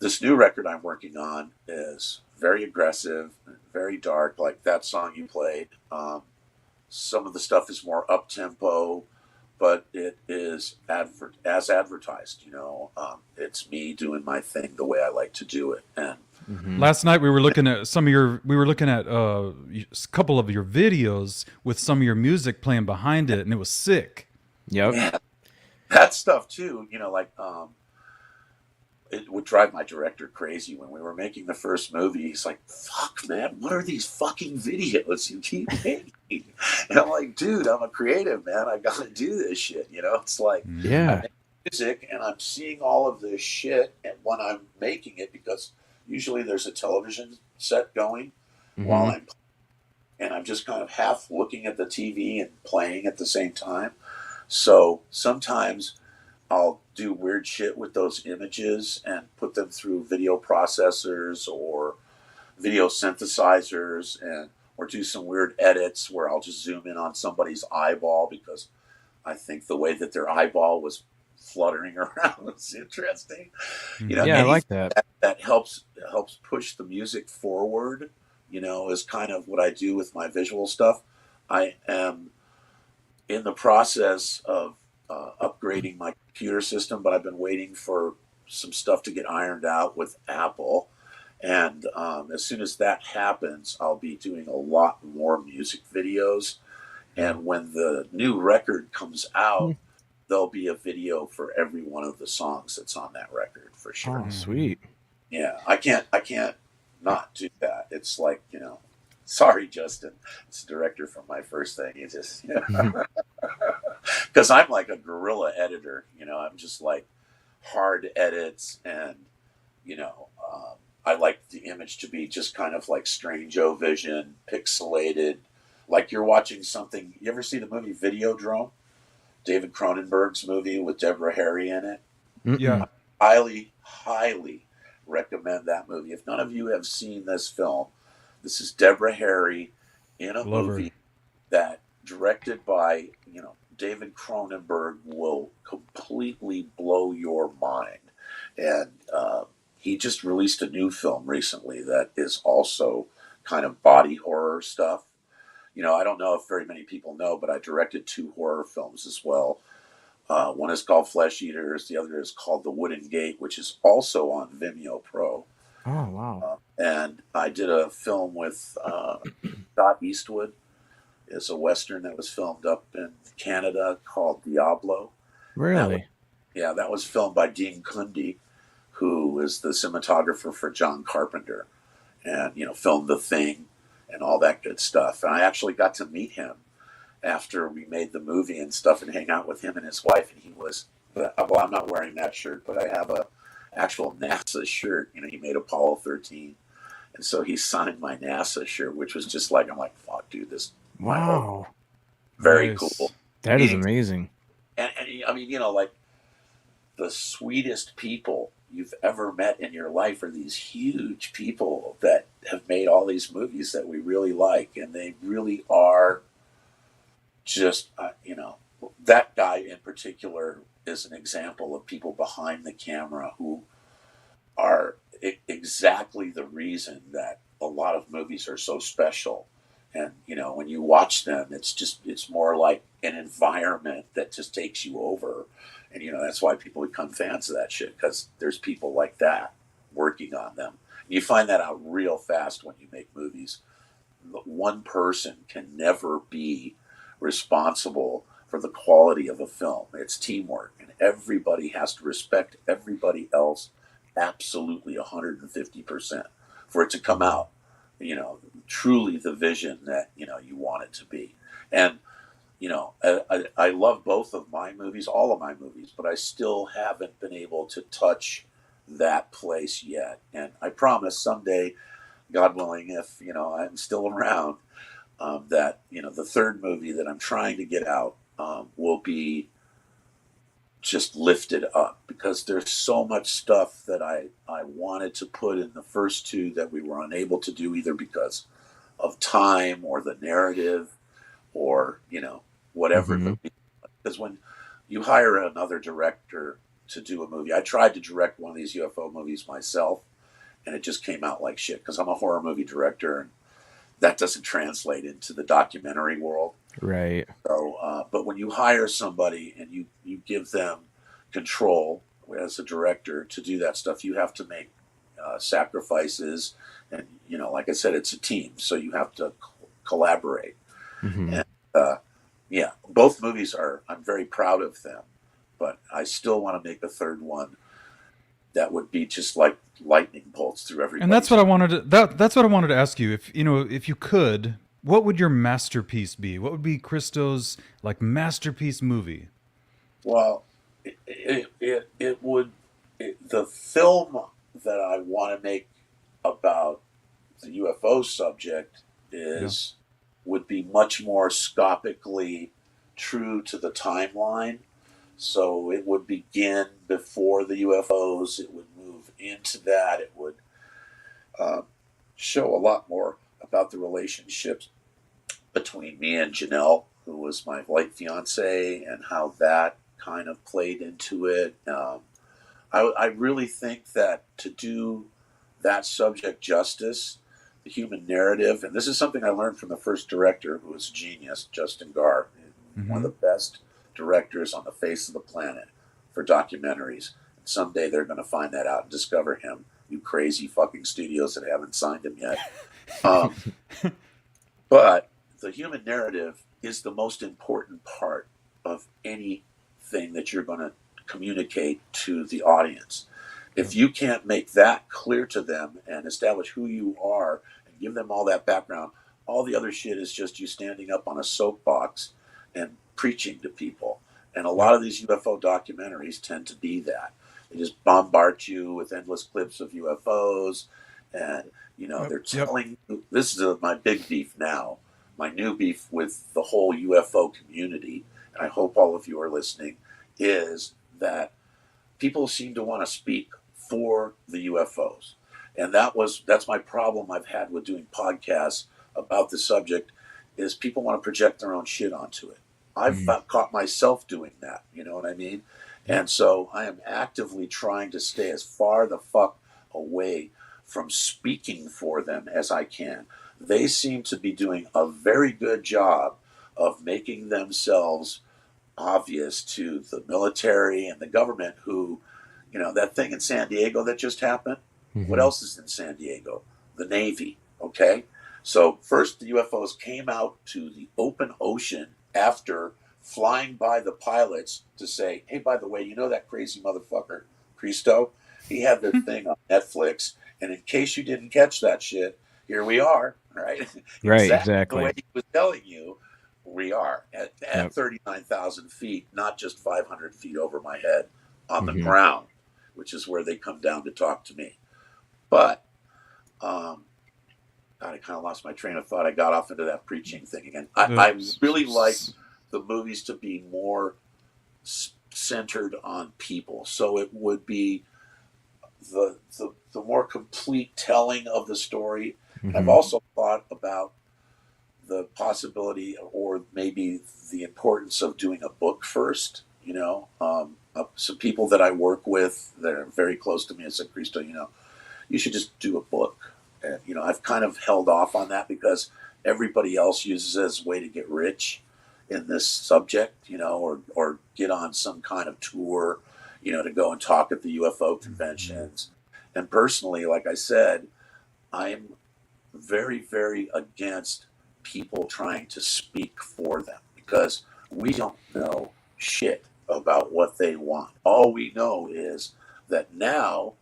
[SPEAKER 4] This new record I'm working on is very aggressive, very dark, like that song you played. Some of the stuff is more up-tempo, but it is as advertised. It's me doing my thing the way I like to do it. And
[SPEAKER 3] last night we were looking at a couple of your videos with some of your music playing behind it, and it was sick.
[SPEAKER 2] Yep.
[SPEAKER 4] Yeah, that stuff too. It would drive my director crazy when we were making the first movie. He's like, "Fuck, man, what are these fucking videos you keep making?" And I'm like, "Dude, I'm a creative, man. I gotta do this shit." It's like, I make music and I'm seeing all of this shit, and when I'm making it, because usually there's a television set going while I'm, and I'm just kind of half looking at the TV and playing at the same time. So sometimes I'll do weird shit with those images and put them through video processors or video synthesizers, and or do some weird edits where I'll just zoom in on somebody's eyeball because I think the way that their eyeball was fluttering around was interesting. You know,
[SPEAKER 2] Yeah, I like that.
[SPEAKER 4] that helps push the music forward. You know, is kind of what I do with my visual stuff. I am in the process of upgrading my computer system, but I've been waiting for some stuff to get ironed out with Apple. And as soon as that happens, I'll be doing a lot more music videos. And when the new record comes out, there'll be a video for every one of the songs that's on that record for sure.
[SPEAKER 2] Oh, sweet.
[SPEAKER 4] Yeah, I can't not do that. It's like, you know, sorry, Justin, it's the director from my first thing. You just, because I'm like a guerrilla editor, you know, I'm just like hard edits, and, you know, I like the image to be just kind of like strange-o-vision, pixelated, like you're watching something. You ever see the movie Videodrome? David Cronenberg's movie with Deborah Harry in it?
[SPEAKER 3] Yeah.
[SPEAKER 4] Highly, highly recommend that movie. If none of you have seen this film, this is Deborah Harry in a movie that, directed by, you know, David Cronenberg, will completely blow your mind. And he just released a new film recently that is also kind of body horror stuff. You know, I don't know if very many people know, but I directed 2 horror films as well. One is called Flesh Eaters. The other is called The Wooden Gate, which is also on Vimeo Pro.
[SPEAKER 2] Oh, wow.
[SPEAKER 4] And I did a film with Scott Eastwood. It's a Western that was filmed up in Canada called Diablo.
[SPEAKER 2] Really?
[SPEAKER 4] That was filmed by Dean Cundy, who is the cinematographer for John Carpenter, and, you know, filmed The Thing and all that good stuff. And I actually got to meet him after we made the movie and stuff, and hang out with him and his wife. And he was, well, I'm not wearing that shirt, but I have a actual NASA shirt. You know, he made Apollo 13. And so he signed my NASA shirt, which was just like, I'm like, fuck, dude, this.
[SPEAKER 2] Wow.
[SPEAKER 4] Very cool.
[SPEAKER 2] That is amazing.
[SPEAKER 4] And I mean, you know, like, the sweetest people you've ever met in your life are these huge people that have made all these movies that we really like. And they really are just, you know, that guy in particular is an example of people behind the camera who are exactly the reason that a lot of movies are so special. And, you know, when you watch them, it's more like an environment that just takes you over. And, you know, that's why people become fans of that shit, because there's people like that working on them. You find that out real fast when you make movies. One person can never be responsible for the quality of a film. It's teamwork, and everybody has to respect everybody else absolutely 150% for it to come out, you know, truly the vision that, you know, you want it to be. And, you know, I love both of my movies, all of my movies, but I still haven't been able to touch that place yet. And I promise someday, God willing, if, you know, I'm still around, that, you know, the third movie that I'm trying to get out will be just lifted up, because there's so much stuff that I wanted to put in the first 2 that we were unable to do, either because of time or the narrative or, you know, whatever. Because when you hire another director to do a movie, I tried to direct one of these UFO movies myself, and it just came out like shit, because I'm a horror movie director, and that doesn't translate into the documentary world.
[SPEAKER 2] Right.
[SPEAKER 4] So, but when you hire somebody and you give them control as a director to do that stuff, you have to make sacrifices. And, you know, like I said, it's a team, so you have to collaborate. And, yeah, both movies I'm very proud of them, but I still want to make a third one that would be just like lightning bolts through everybody.
[SPEAKER 3] And that's what I wanted to, that's what I wanted to ask you. If, you know, if you could, what would your masterpiece be? What would be Christo's like masterpiece movie?
[SPEAKER 4] Well, it would, the film that I want to make about the UFO subject is would be much more scopically true to the timeline. So it would begin before the UFOs. It would move into that. It would show a lot more about the relationships between me and Janelle, who was my white fiance, and how that kind of played into it. I really think that to do that subject justice, the human narrative, and this is something I learned from the first director, who was a genius, Justin Garr, one of the best directors on the face of the planet for documentaries. And someday they're going to find that out and discover him. You crazy fucking studios that haven't signed him yet. But the human narrative is the most important part of anything that you're going to communicate to the audience. If you can't make that clear to them and establish who you are and give them all that background, all the other shit is just you standing up on a soapbox and preaching to people. And a lot of these UFO documentaries tend to be that. They just bombard you with endless clips of UFOs, and they're telling you, this is my big beef now, my new beef with the whole UFO community, and I hope all of you are listening, is that people seem to want to speak for the UFOs. And that's my problem I've had with doing podcasts about the subject, is people want to project their own shit onto it. I've caught myself doing that, you know what I mean? And so I am actively trying to stay as far the fuck away from speaking for them as I can. They seem to be doing a very good job of making themselves obvious to the military and the government, who, that thing in San Diego that just happened. What else is in San Diego? The Navy. Okay. So first the UFOs came out to the open ocean after flying by the pilots to say, hey, by the way, that crazy motherfucker, Christo, he had the thing on Netflix. And in case you didn't catch that shit, here we are, right?
[SPEAKER 2] Right, exactly.
[SPEAKER 4] The way he was telling you, we are at 39,000 feet, not just 500 feet over my head on the ground, which is where they come down to talk to me. But, God, I kind of lost my train of thought. I got off into that preaching thing again. I really like the movies to be more centered on people. So it would be the more complete telling of the story. I've also thought about the possibility, or maybe the importance, of doing a book first. Some people that I work with that are very close to me, I said, Christo, you should just do a book. And, I've kind of held off on that because everybody else uses it as a way to get rich in this subject, or get on some kind of tour, to go and talk at the UFO conventions. And personally, like I said, I'm very, very against people trying to speak for them, because we don't know shit about what they want. All we know is that now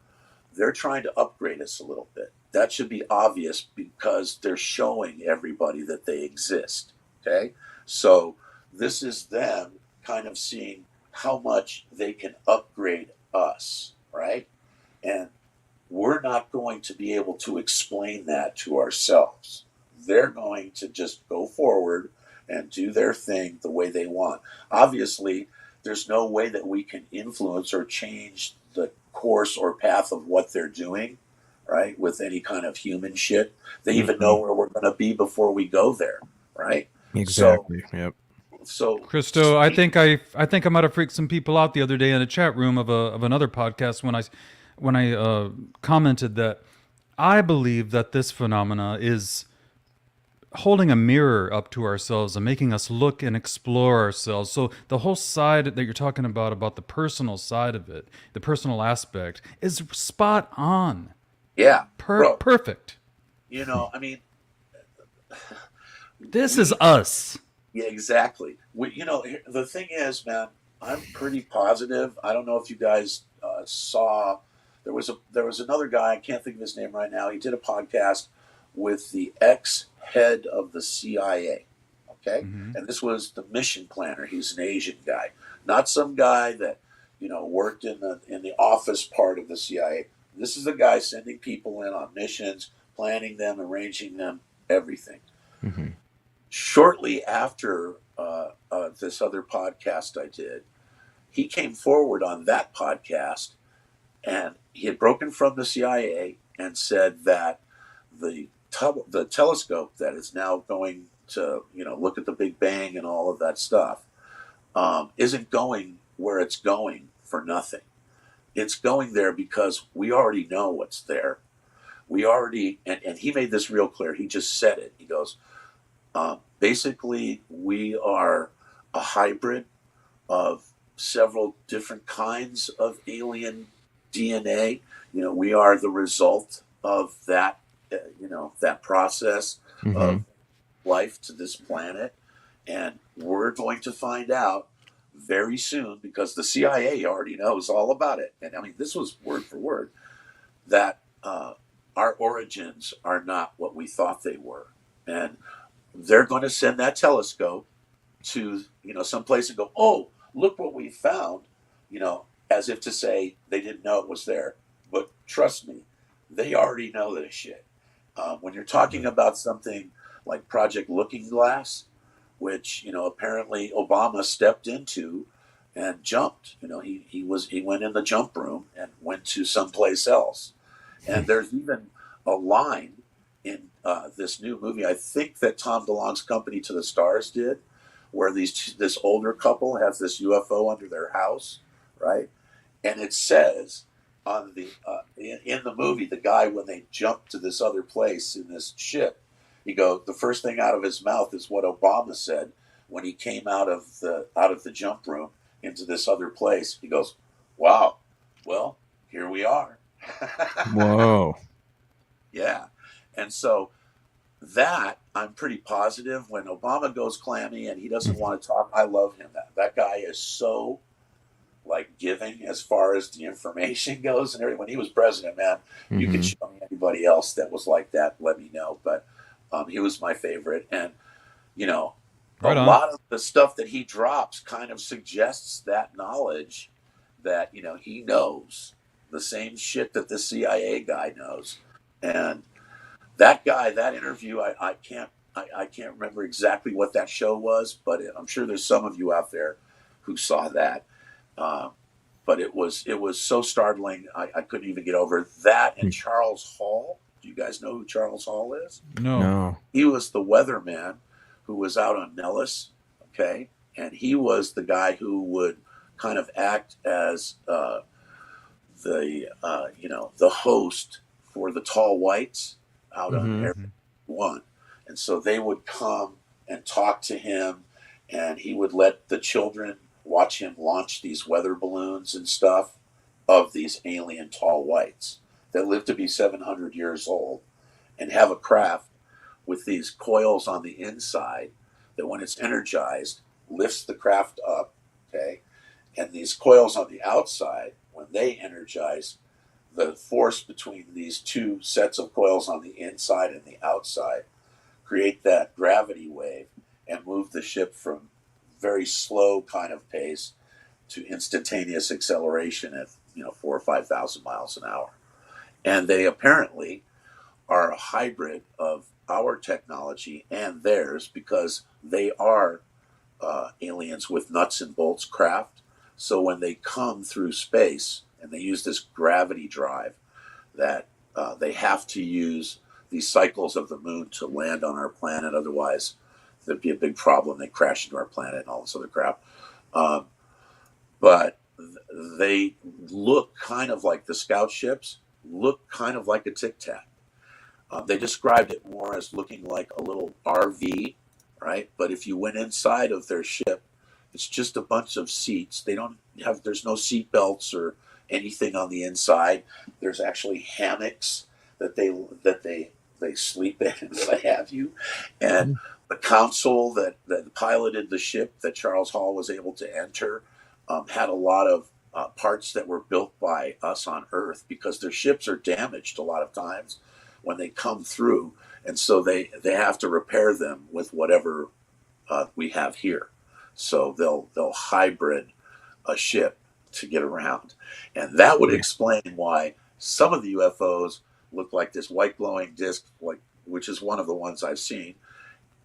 [SPEAKER 4] they're trying to upgrade us a little bit. That should be obvious because they're showing everybody that they exist. Okay? So this is them kind of seeing how much they can upgrade us, right? And we're not going to be able to explain that to ourselves. They're going to just go forward and do their thing the way they want. Obviously, there's no way that we can influence or change the course or path of what they're doing, right? With any kind of human shit. They even know where we're going to be before we go there, right?
[SPEAKER 2] Exactly.
[SPEAKER 4] So
[SPEAKER 3] Christo, I think I might have freaked some people out the other day in a chat room of another podcast when I commented that I believe that this phenomena is holding a mirror up to ourselves and making us look and explore ourselves. So the whole side that you're talking about the personal side of it, the personal aspect, is spot on.
[SPEAKER 4] Yeah.
[SPEAKER 3] Perfect.
[SPEAKER 4] I mean,
[SPEAKER 3] this is us.
[SPEAKER 4] Yeah, exactly. The thing is, man, I'm pretty positive. I don't know if you guys saw. There was another guy. I can't think of his name right now. He did a podcast with the ex-head of the CIA. Okay, and this was the mission planner. He's an Asian guy, not some guy that worked in the office part of the CIA. This is the guy sending people in on missions, planning them, arranging them, everything. shortly after this other podcast I did, he came forward on that podcast, and he had broken from the CIA and said that the telescope that is now going to look at the Big Bang and all of that stuff isn't going where it's going for nothing. It's going there because we already know what's there. We already, and he made this real clear. He just said it. He goes, basically, we are a hybrid of several different kinds of alien DNA. We are the result of that, that process of life to this planet. And we're going to find out very soon, because the CIA already knows all about it. And I mean, this was word for word, that our origins are not what we thought they were. And they're going to send that telescope to, someplace and go, oh, look what we found, as if to say they didn't know it was there. But trust me, they already know this shit. When you're talking about something like Project Looking Glass, which, apparently Obama stepped into and jumped, he went in the jump room and went to someplace else. And there's even a line in this new movie, I think that Tom DeLonge's Company to the Stars did, where this older couple has this UFO under their house, right? And it says on the in the movie, the guy, when they jump to this other place in this ship, the first thing out of his mouth is what Obama said when he came out of the jump room into this other place. He goes, "Wow, well, here we are."
[SPEAKER 2] Whoa.
[SPEAKER 4] Yeah. And so that, I'm pretty positive, when Obama goes clammy and he doesn't want to talk, I love him. That guy is so giving as far as the information goes and everything. When he was president, man, you could show me anybody else that was like that, let me know. But he was my favorite. And,
[SPEAKER 3] Right
[SPEAKER 4] a
[SPEAKER 3] on.
[SPEAKER 4] lot of the stuff that he drops kind of suggests that knowledge that, he knows the same shit that the CIA guy knows. And that guy, that interview, I can't remember exactly what that show was, but I'm sure there's some of you out there who saw that. But it was so startling, I couldn't even get over that. And Charles Hall, do you guys know who Charles Hall is?
[SPEAKER 3] No.
[SPEAKER 4] He was the weatherman who was out on Nellis, okay? And he was the guy who would kind of act as the host for the Tall Whites out on Air One. And so they would come and talk to him, and he would let the children watch him launch these weather balloons and stuff of these alien tall whites that live to be 700 years old, and have a craft with these coils on the inside that, when it's energized, lifts the craft up, okay? And these coils on the outside, when they energize, the force between these two sets of coils on the inside and the outside create that gravity wave and move the ship from very slow kind of pace to instantaneous acceleration at 4,000 or 5,000 miles an hour. And they apparently are a hybrid of our technology and theirs, because they are aliens with nuts and bolts craft. So when they come through space and they use this gravity drive, that they have to use these cycles of the moon to land on our planet. Otherwise, there'd be a big problem. They crash into our planet and all this other crap. But they look kind of like the scout ships, look kind of like a Tic Tac. They described it more as looking like a little RV, right? But if you went inside of their ship, it's just a bunch of seats. There's no seat belts or anything on the inside. There's actually hammocks that they sleep in and what have you. And the console that piloted the ship that Charles Hall was able to enter had a lot of parts that were built by us on Earth, because their ships are damaged a lot of times when they come through. And so they have to repair them with whatever we have here. So they'll hybrid a ship to get around. And that would explain why some of the UFOs look like this white glowing disc, which is one of the ones I've seen.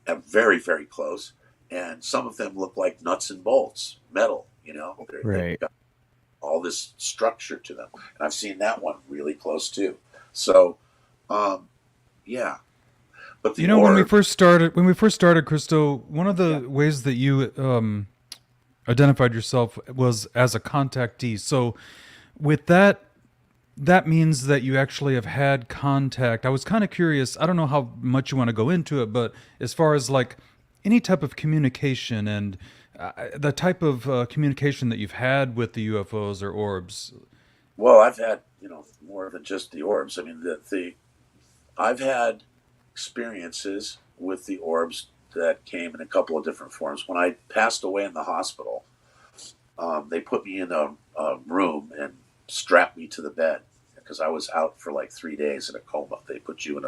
[SPEAKER 4] very, very close. And some of them look like nuts and bolts, metal, they've
[SPEAKER 2] Right.
[SPEAKER 4] got all this structure to them. And I've seen that one really close too. So, yeah. But the
[SPEAKER 3] When
[SPEAKER 4] orb,
[SPEAKER 3] we first started, Christo, one of the ways that you identified yourself was as a contactee. So with that, that means that you actually have had contact. I was kind of curious. I don't know how much you want to go into it, but as far as like any type of communication and the type of communication that you've had with the UFOs or orbs.
[SPEAKER 4] well, I've had, more than just the orbs. I mean, I've had experiences with the orbs that came in a couple of different forms. When I passed away in the hospital, they put me in a room and strapped me to the bed because I was out for like 3 days in a coma. They put you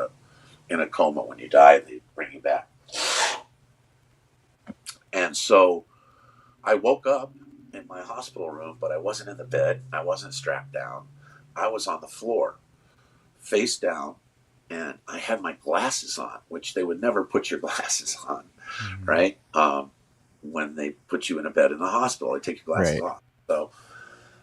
[SPEAKER 4] in a coma when you die. They bring you back. And so I woke up in my hospital room, but I wasn't in the bed. I wasn't strapped down. I was on the floor, face down, and I had my glasses on, which they would never put your glasses on, right? When they put you in a bed in the hospital, they take your glasses off. So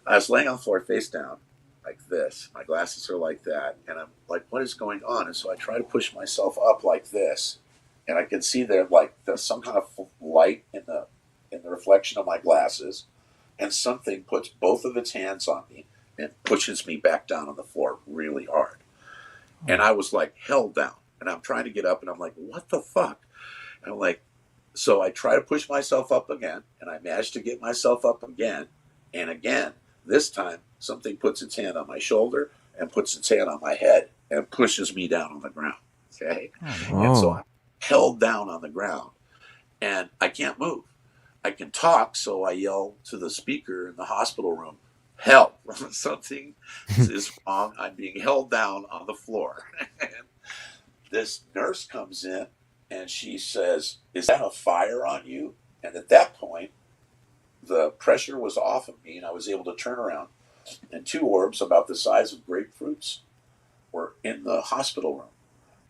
[SPEAKER 4] I was laying on the floor face down like this. My glasses are like that. And I'm like, what is going on? And so I try to push myself up like this. And I can see there's some kind of light in the reflection of my glasses. And something puts both of its hands on me and pushes me back down on the floor really hard. And I was like held down. And I'm trying to get up and I'm like, what the fuck? And I'm like, so I try to push myself up again. And I managed to get myself up again. And again, this time, something puts its hand on my shoulder and puts its hand on my head and pushes me down on the ground. Okay. And so I'm held down on the ground and I can't move. I can talk. So I yell to the speaker in the hospital room, help, something is wrong. I'm being held down on the floor. And this nurse comes in and she says, is that a fire on you? And at that point, the pressure was off of me and I was able to turn around. And 2 orbs about the size of grapefruits were in the hospital room.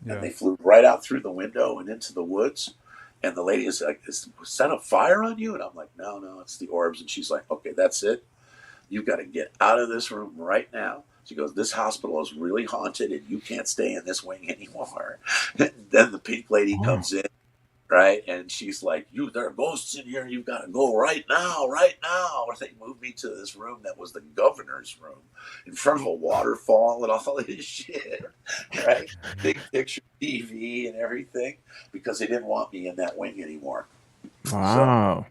[SPEAKER 4] Yeah. And they flew right out through the window and into the woods. And the lady is like, was that a fire on you? And I'm like, no, it's the orbs. And she's like, okay, that's it. You've got to get out of this room right now. She goes, this hospital is really haunted and you can't stay in this wing anymore. And then the pink lady comes in, right? And she's like, there are ghosts in here. You've got to go right now. Or they moved me to this room that was the governor's room in front of a waterfall and all this shit, right? Big picture TV and everything because they didn't want me in that wing anymore.
[SPEAKER 2] Wow.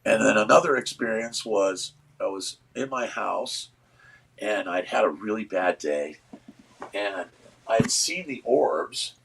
[SPEAKER 4] So, and then another experience was I was in my house and I'd had a really bad day and I'd seen the orbs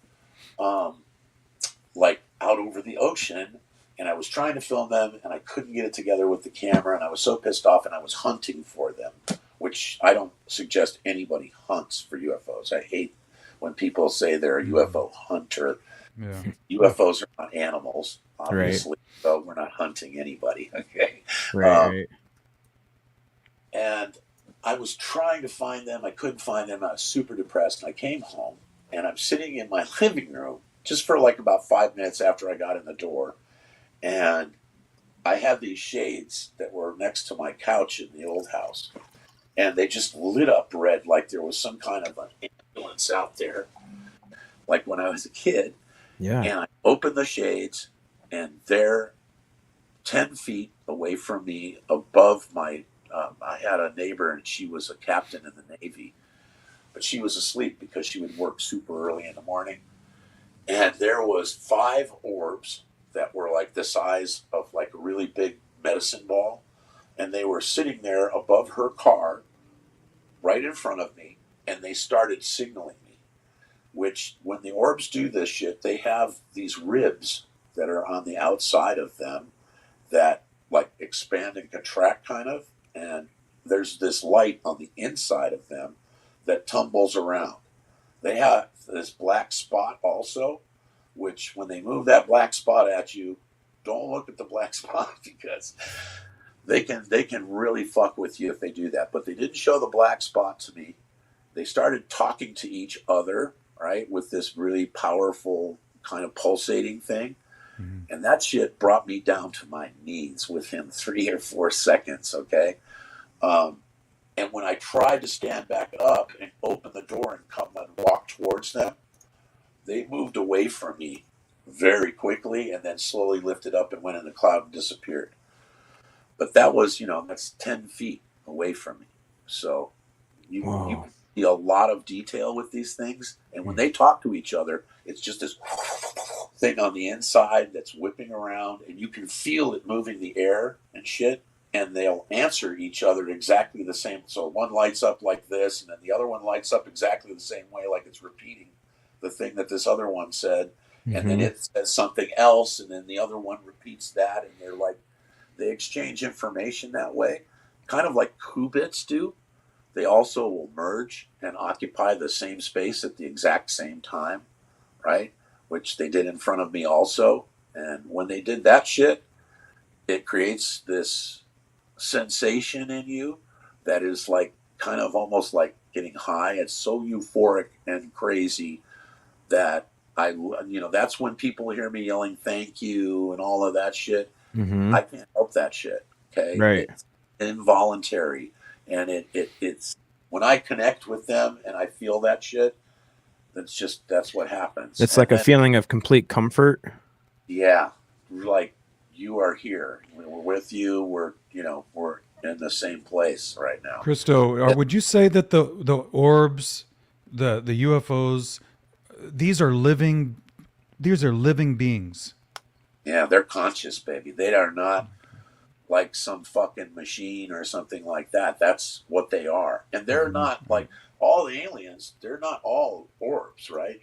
[SPEAKER 4] like out over the ocean and I was trying to film them and I couldn't get it together with the camera and I was so pissed off and I was hunting for them, which I don't suggest anybody hunts for UFOs. I hate when people say they're a UFO hunter. Yeah. UFOs are not animals, obviously, so we're not hunting anybody, okay?
[SPEAKER 2] Right.
[SPEAKER 4] And I was trying to find them. I couldn't find them. I was super depressed. And I came home and I'm sitting in my living room just for like about 5 minutes after I got in the door. And I had these shades that were next to my couch in the old house. And they just lit up red like there was some kind of an ambulance out there, like when I was a kid.
[SPEAKER 2] Yeah.
[SPEAKER 4] And I opened the shades and they're 10 feet away from me above my, I had a neighbor and she was a captain in the Navy, but she was asleep because she would work super early in the morning. And there was 5 orbs that were like the size of like a really big medicine ball. And they were sitting there above her car right in front of me. And they started signaling me, which when the orbs do this shit, they have these ribs that are on the outside of them that like expand and contract kind of. And there's this light on the inside of them that tumbles around. They have this black spot also, which when they move that black spot at you, don't look at the black spot because they can really fuck with you if they do that. But they didn't show the black spot to me. They started talking to each other, right, with this really powerful kind of pulsating thing. And that shit brought me down to my knees within 3 or 4 seconds, okay? And when I tried to stand back up and open the door and come and walk towards them, they moved away from me very quickly and then slowly lifted up and went in the cloud and disappeared. But that was, that's 10 feet away from me. So you can see a lot of detail with these things. And when they talk to each other, it's just this thing on the inside that's whipping around, and you can feel it moving the air and shit. And they'll answer each other exactly the same. So one lights up like this, and then the other one lights up exactly the same way, like it's repeating the thing that this other one said. And then it says something else, and then the other one repeats that, and they're like, they exchange information that way, kind of like qubits do. They also will merge and occupy the same space at the exact same time, right? Which they did in front of me also. And when they did that shit, it creates this sensation in you that is like kind of almost like getting high. It's so euphoric and crazy that that's when people hear me yelling thank you and all of that shit. I can't help that shit. Okay.
[SPEAKER 2] Right.
[SPEAKER 4] It's involuntary. And it's when I connect with them and I feel that shit, that's what happens.
[SPEAKER 2] It's like a feeling of complete comfort.
[SPEAKER 4] Yeah. Like, you are here. We're with you. We're in the same place right now.
[SPEAKER 3] Christo, would you say that the orbs, the UFOs, these are living beings?
[SPEAKER 4] Yeah, they're conscious, baby. They are not like some fucking machine or something like that. That's what they are. And they're not like all the aliens. They're not all orbs, right?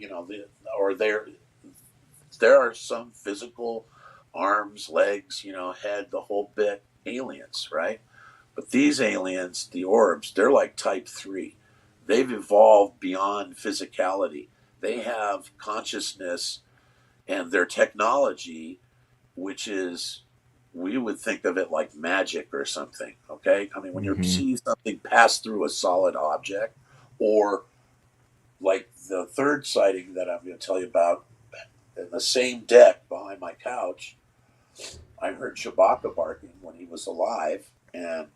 [SPEAKER 4] There are some physical arms, legs, head, the whole bit aliens, right? But these aliens, the orbs, they're like type 3. They've evolved beyond physicality. They have consciousness, and their technology, which is, we would think of it like magic or something, okay? I mean, when you see something pass through a solid object, or like the third sighting that I'm going to tell you about, in the same deck behind my couch, I heard Chewbacca barking when he was alive, and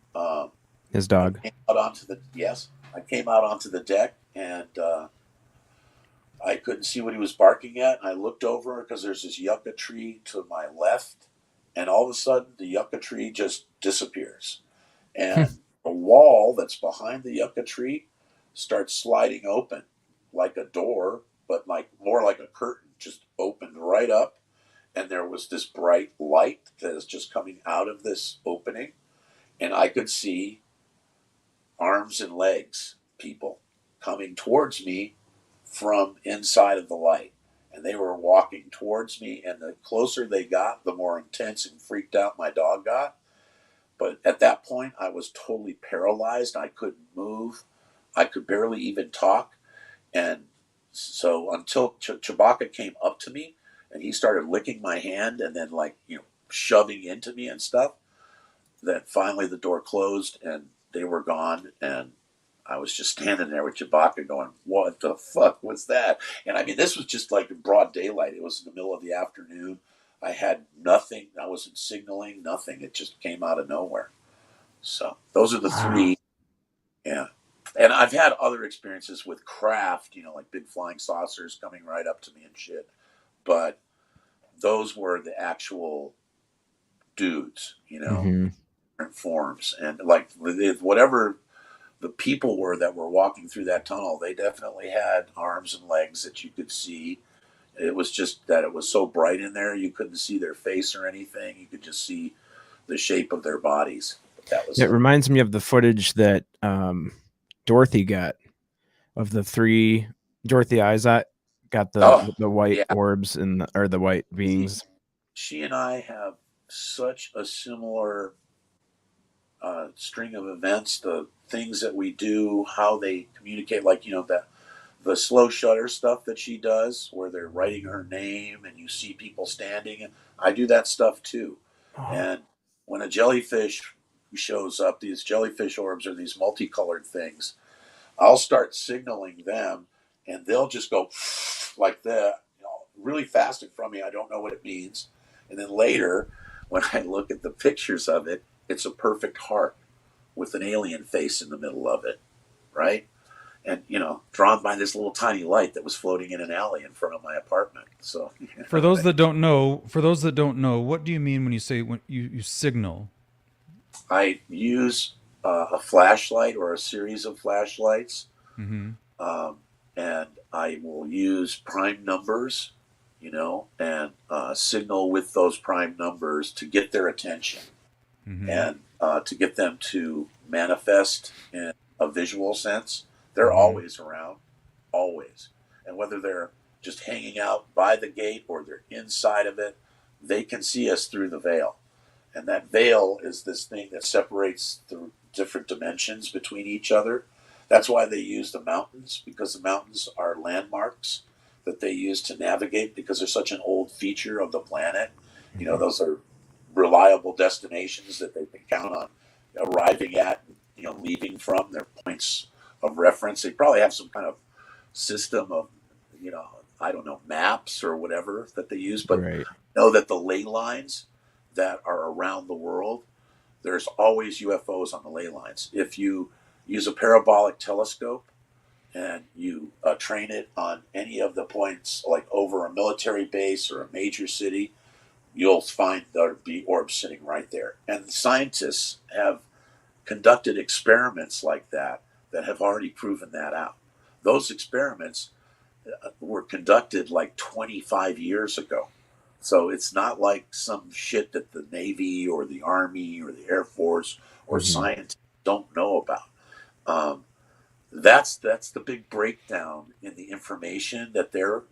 [SPEAKER 2] his dog.
[SPEAKER 4] I came out onto the deck, and I couldn't see what he was barking at. And I looked over because there's this yucca tree to my left, and all of a sudden the yucca tree just disappears, and a wall that's behind the yucca tree starts sliding open like a door, but like more like a curtain, just opened right up. And there was this bright light that is just coming out of this opening. And I could see arms and legs, people coming towards me from inside of the light. And they were walking towards me. And the closer they got, the more intense and freaked out my dog got. But at that point, I was totally paralyzed. I couldn't move. I could barely even talk. And so until Chewbacca came up to me, and he started licking my hand and then shoving into me and stuff, then finally the door closed and they were gone. And I was just standing there with Chewbacca going, what the fuck was that? And I mean, this was just like in broad daylight. It was in the middle of the afternoon. I had nothing. I wasn't signaling, nothing. It just came out of nowhere. So those are the three. Yeah. And I've had other experiences with craft, like big flying saucers coming right up to me and shit. But those were the actual dudes, different forms. And like whatever the people were that were walking through that tunnel, they definitely had arms and legs that you could see. It was just that it was so bright in there, you couldn't see their face or anything. You could just see the shape of their bodies. That was
[SPEAKER 2] it. Reminds me of the footage that Dorothy got of the three. Dorothy Izat got the white orbs or the white beings.
[SPEAKER 4] She and I have such a similar string of events, the things that we do, how they communicate, like the slow shutter stuff that she does, where they're writing her name and you see people standing, and I do that stuff too. And when a jellyfish shows up, these jellyfish orbs are these multicolored things. I'll start signaling them, and they'll just go like that, really fast in front of me. I don't know what it means, And then later, when I look at the pictures of it, it's a perfect heart with an alien face in the middle of it, right? And drawn by this little tiny light that was floating in an alley in front of my apartment. So,
[SPEAKER 3] For those that don't know, what do you mean when you say when you signal?
[SPEAKER 4] I use a flashlight or a series of flashlights,
[SPEAKER 3] Mm-hmm.
[SPEAKER 4] and I will use prime numbers, and signal with those prime numbers to get their attention,
[SPEAKER 3] Mm-hmm.
[SPEAKER 4] and to get them to manifest in a visual sense. They're
[SPEAKER 3] Mm-hmm.
[SPEAKER 4] always around, always. And whether they're just hanging out by the gate or they're inside of it, they can see us through the veil. And that veil is this thing that separates the different dimensions between each other. That's why they use the mountains, because the mountains are landmarks that they use to navigate, because they're such an old feature of the planet. Those are reliable destinations that they can count on arriving at, leaving from. Their points of reference. They probably have some kind of system of, I don't know, maps or whatever that they use, but
[SPEAKER 2] Right.
[SPEAKER 4] know that the ley lines that are around the world, there's always UFOs on the ley lines. If you use a parabolic telescope and you train it on any of the points, like over a military base or a major city, you'll find there'll be orbs sitting right there. And scientists have conducted experiments like that have already proven that out. Those experiments were conducted like 25 years ago. So it's not like some shit that the Navy or the Army or the Air Force or scientists don't know about. That's the big breakdown in the information that they're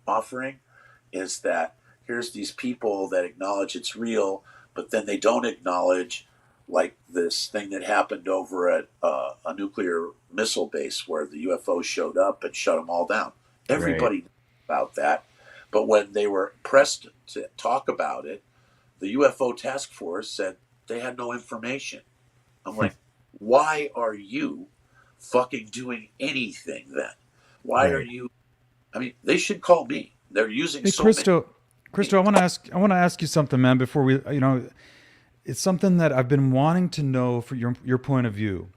[SPEAKER 4] offering, is that here's these people that acknowledge it's real, but then they don't acknowledge, like, this thing that happened over at a nuclear missile base where the UFO showed up and shut them all down. Everybody knew about that. But when they were pressed to talk about it, the UFO task force said they had no information. I'm like, why are you fucking doing anything then? Why are you? I mean, they should call me. They're using
[SPEAKER 3] Hey,
[SPEAKER 4] so many.
[SPEAKER 3] Christo, I want to ask you something, man. Before we, it's something that I've been wanting to know for your point of view.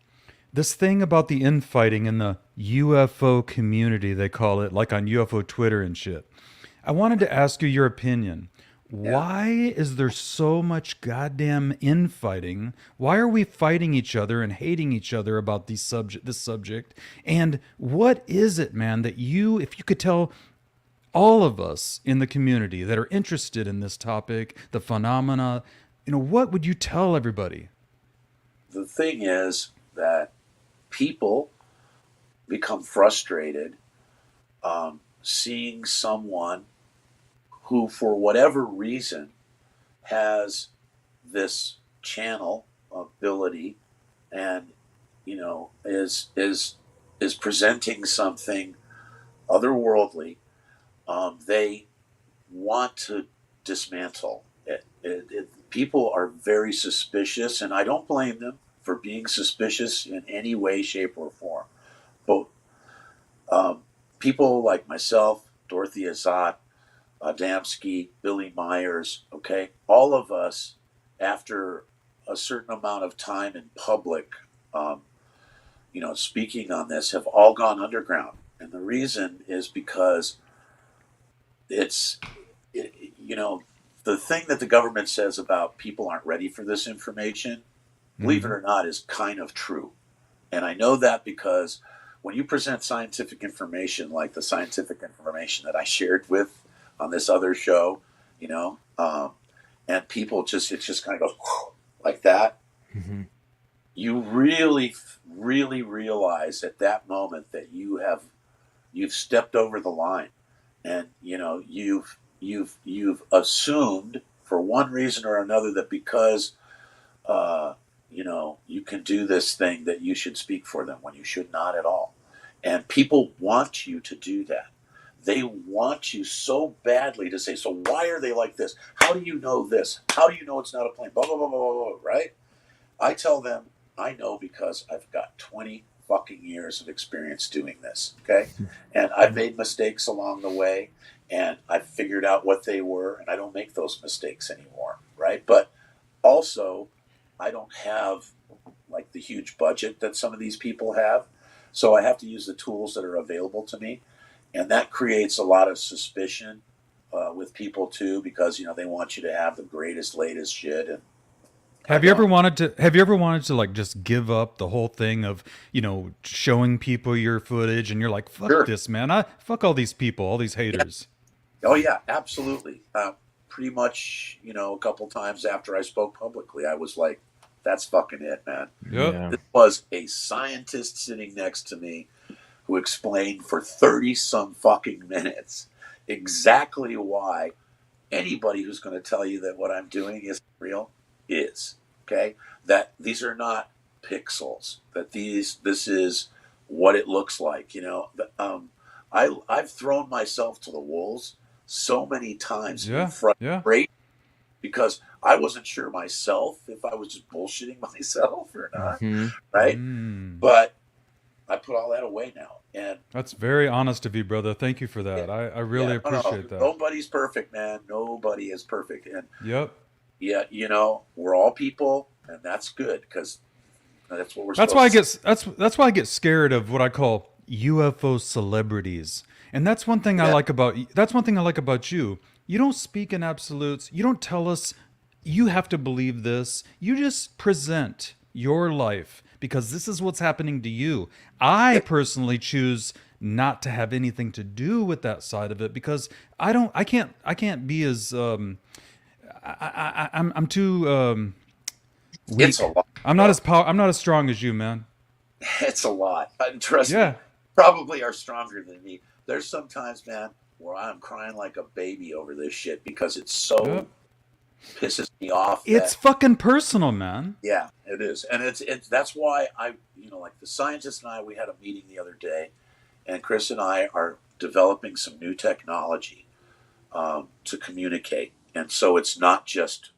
[SPEAKER 3] This thing about the infighting in the UFO community, they call it, like on UFO Twitter and shit. I wanted to ask you your opinion. Why is there so much goddamn infighting? Why are we fighting each other and hating each other about this subject? And what is it, man, that if you could tell all of us in the community that are interested in this topic, the phenomena, what would you tell everybody?
[SPEAKER 4] The thing is that people become frustrated seeing someone who, for whatever reason, has this channel ability and is presenting something otherworldly. They want to dismantle it. People are very suspicious, and I don't blame them for being suspicious in any way, shape, or form. But people like myself, Dorothy Azat, Adamski, Billy Myers, okay, all of us, after a certain amount of time in public, speaking on this, have all gone underground. And the reason is because it's, the thing that the government says about people aren't ready for this information, believe it or not, is kind of true. And I know that because when you present scientific information, like the scientific information that I shared with on this other show, and people it just kind of goes like that. You really, really realize at that moment that you've stepped over the line, and you've assumed for one reason or another that because you can do this thing that you should speak for them when you should not at all. And people want you to do that. They want you so badly to say, so why are they like this? How do you know this? How do you know it's not a plane? Blah, blah, blah, blah, blah, right? I tell them, I know because I've got 20, fucking years of experience doing this. Okay. And I've made mistakes along the way, and I've figured out what they were, and I don't make those mistakes anymore. Right. But also, I don't have like the huge budget that some of these people have. So I have to use the tools that are available to me. And that creates a lot of suspicion with people too, because, you know, they want you to have the greatest, latest shit. And
[SPEAKER 3] Have you ever wanted to like just give up the whole thing of, you know, showing people your footage and you're like, fuck
[SPEAKER 4] Sure.
[SPEAKER 3] this, man. Fuck all these people, all these haters.
[SPEAKER 4] Oh yeah, absolutely. Pretty much, you know, a couple times after I spoke publicly, I was like, that's fucking it, man.
[SPEAKER 3] Yep.
[SPEAKER 2] Yeah.
[SPEAKER 4] This was a scientist sitting next to me who explained for 30 some fucking minutes exactly why anybody who's going to tell you that what I'm doing is real is. Okay? That these are not pixels. That this is what it looks like. You know, I've thrown myself to the wolves so many times in frustration because I wasn't sure myself if I was just bullshitting myself or not. Right? But I put all that away now. And
[SPEAKER 3] that's very honest of you, brother. Thank you for that. I really appreciate that.
[SPEAKER 4] Nobody's perfect, man. Nobody is perfect. And
[SPEAKER 3] yep.
[SPEAKER 4] Yeah, you know, we're all people, and that's good because that's what we're.
[SPEAKER 3] That's why I get scared of what I call UFO celebrities, and that's one thing I like about you. You don't speak in absolutes. You don't tell us you have to believe this. You just present your life because this is what's happening to you. I personally choose not to have anything to do with that side of it because I can't be as I'm too weak.
[SPEAKER 4] It's a lot.
[SPEAKER 3] I'm not as strong as you, man.
[SPEAKER 4] It's a lot. Trust me. Probably are stronger than me. There's sometimes, man, where I'm crying like a baby over this shit because it's so pisses me off.
[SPEAKER 3] It's fucking personal, man.
[SPEAKER 4] Yeah, it is. And it's that's why like the scientist and I, we had a meeting the other day, and Chris and I are developing some new technology to communicate. And so it's not just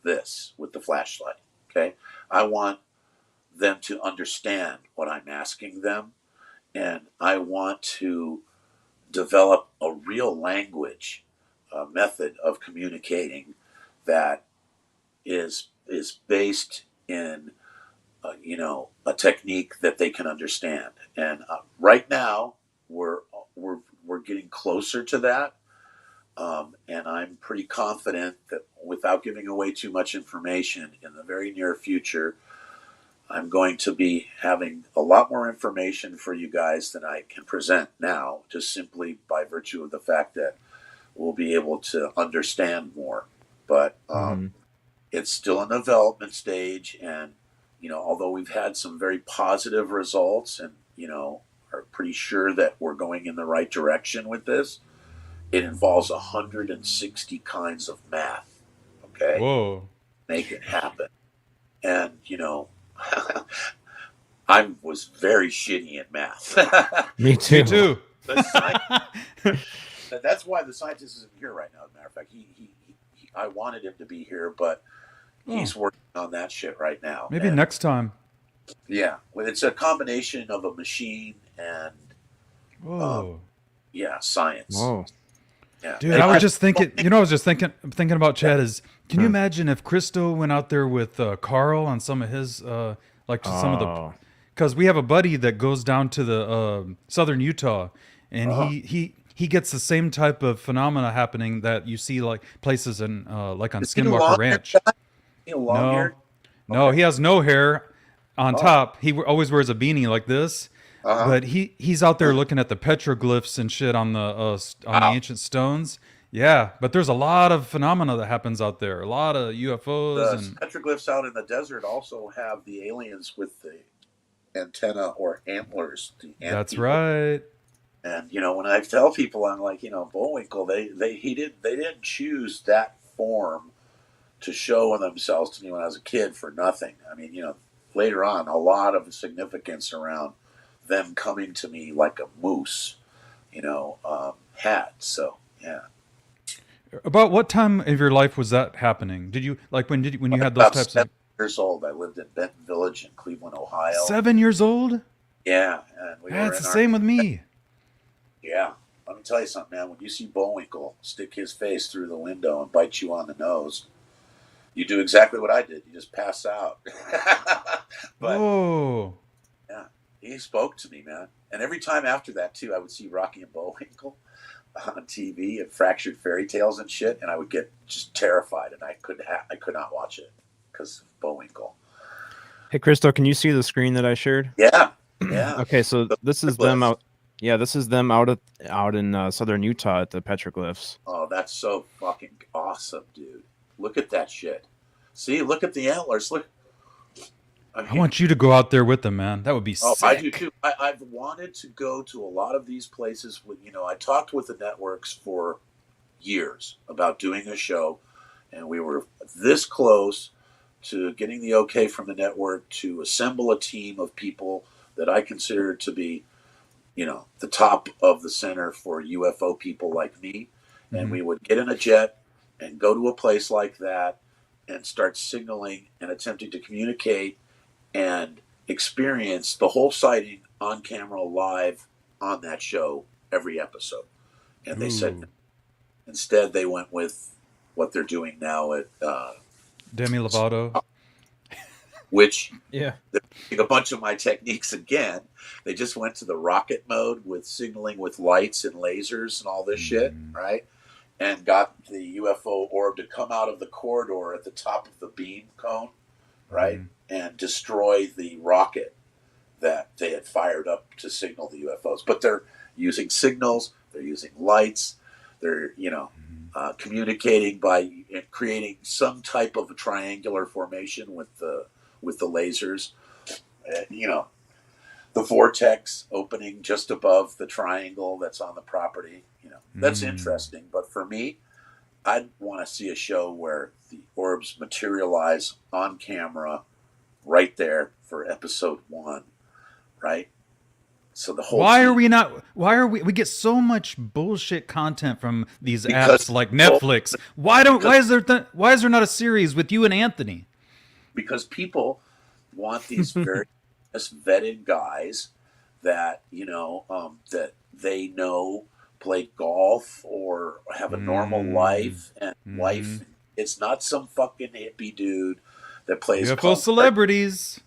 [SPEAKER 4] this with the flashlight, okay? I want them to understand what I'm asking them, and I want to develop a real language, method of communicating that is based in, a technique that they can understand. And right now, we're getting closer to that. And I'm pretty confident that without giving away too much information, in the very near future, I'm going to be having a lot more information for you guys than I can present now, just simply by virtue of the fact that we'll be able to understand more. But it's still in the development stage, and although we've had some very positive results, and are pretty sure that we're going in the right direction with this. It involves 160 kinds of math, okay?
[SPEAKER 3] Whoa.
[SPEAKER 4] Make it happen. And, I was very shitty at math.
[SPEAKER 2] Me too.
[SPEAKER 4] That's why the scientist isn't here right now, as a matter of fact. I wanted him to be here, but he's working on that shit right now.
[SPEAKER 3] Maybe next time.
[SPEAKER 4] Yeah. Well, it's a combination of a machine and science.
[SPEAKER 2] Whoa.
[SPEAKER 3] Yeah. Dude, I was just thinking, thinking about Chad is, can you imagine if Christo went out there with Carl on some of his, because we have a buddy that goes down to the southern Utah, and he gets the same type of phenomena happening that you see like places in like on Skinwalker Ranch. No, he has no hair on top. He always wears a beanie like this. But he's out there looking at the petroglyphs and shit on the ancient stones. Yeah, but there's a lot of phenomena that happens out there. A lot of UFOs.
[SPEAKER 4] The petroglyphs out in the desert also have the aliens with the antenna or antlers.
[SPEAKER 3] That's right.
[SPEAKER 4] And when I tell people, I'm like, Bullwinkle, they didn't choose that form to show themselves to me when I was a kid for nothing. I mean, later on, a lot of significance around them coming to me like a moose, had. So, yeah.
[SPEAKER 3] About what time of your life was that happening? Did you when you had those types of
[SPEAKER 4] years old. I lived in Benton Village in Cleveland, Ohio.
[SPEAKER 3] 7 years old?
[SPEAKER 4] Yeah, and we were
[SPEAKER 3] That's
[SPEAKER 4] in
[SPEAKER 3] the
[SPEAKER 4] our
[SPEAKER 3] same with me.
[SPEAKER 4] yeah. Let me tell you something, man. When you see Bullwinkle stick his face through the window and bite you on the nose, you do exactly what I did. You just pass out. But
[SPEAKER 3] Oh.
[SPEAKER 4] yeah, he spoke to me, man. And every time after that, too, I would see Rocky and Bullwinkle on TV and Fractured Fairy Tales and shit, and I would get just terrified, and I could not watch it because of Bullwinkle.
[SPEAKER 2] Hey, Christo, can you see the screen that I shared?
[SPEAKER 4] Yeah, yeah.
[SPEAKER 2] Okay, so
[SPEAKER 4] The
[SPEAKER 2] this is
[SPEAKER 4] petroglyphs.
[SPEAKER 2] them out. Yeah, this is them out in southern Utah at the petroglyphs.
[SPEAKER 4] Oh, that's so fucking awesome, dude. Look at that shit. See, look at the antlers. Look.
[SPEAKER 3] I want you to go out there with them, man. That would be
[SPEAKER 4] Oh,
[SPEAKER 3] sick.
[SPEAKER 4] I do too. I've wanted to go to a lot of these places. I talked with the networks for years about doing a show, and we were this close to getting the okay from the network to assemble a team of people that I consider to be, the top of the center for UFO people like me. And we would get in a jet and go to a place like that and start signaling and attempting to communicate and experience the whole sighting on camera live on that show every episode. And they said instead they went with what they're doing now at
[SPEAKER 3] Demi Lovato.
[SPEAKER 4] which
[SPEAKER 2] Yeah.
[SPEAKER 4] they're using a bunch of my techniques again. They just went to the rocket mode with signaling with lights and lasers and all this shit, right? And got the UFO orb to come out of the corridor at the top of the beam cone, right? And destroy the rocket that they had fired up to signal the UFOs. But they're using signals, they're using lights, they're, communicating by creating some type of a triangular formation with the lasers. The vortex opening just above the triangle that's on the property. That's interesting. But for me, I'd want to see a show where the orbs materialize on camera right there for episode 1, right? So the whole
[SPEAKER 3] Why
[SPEAKER 4] team,
[SPEAKER 3] are we not? Why are we? We get so much bullshit content from these
[SPEAKER 4] Because
[SPEAKER 3] apps like
[SPEAKER 4] people-
[SPEAKER 3] Netflix. Why is there not a series with you and Anthony?
[SPEAKER 4] because people want these very vetted guys that that they know play golf or have a normal life and life. It's not some fucking hippie dude that plays
[SPEAKER 3] UFO
[SPEAKER 4] golf.
[SPEAKER 3] celebrities.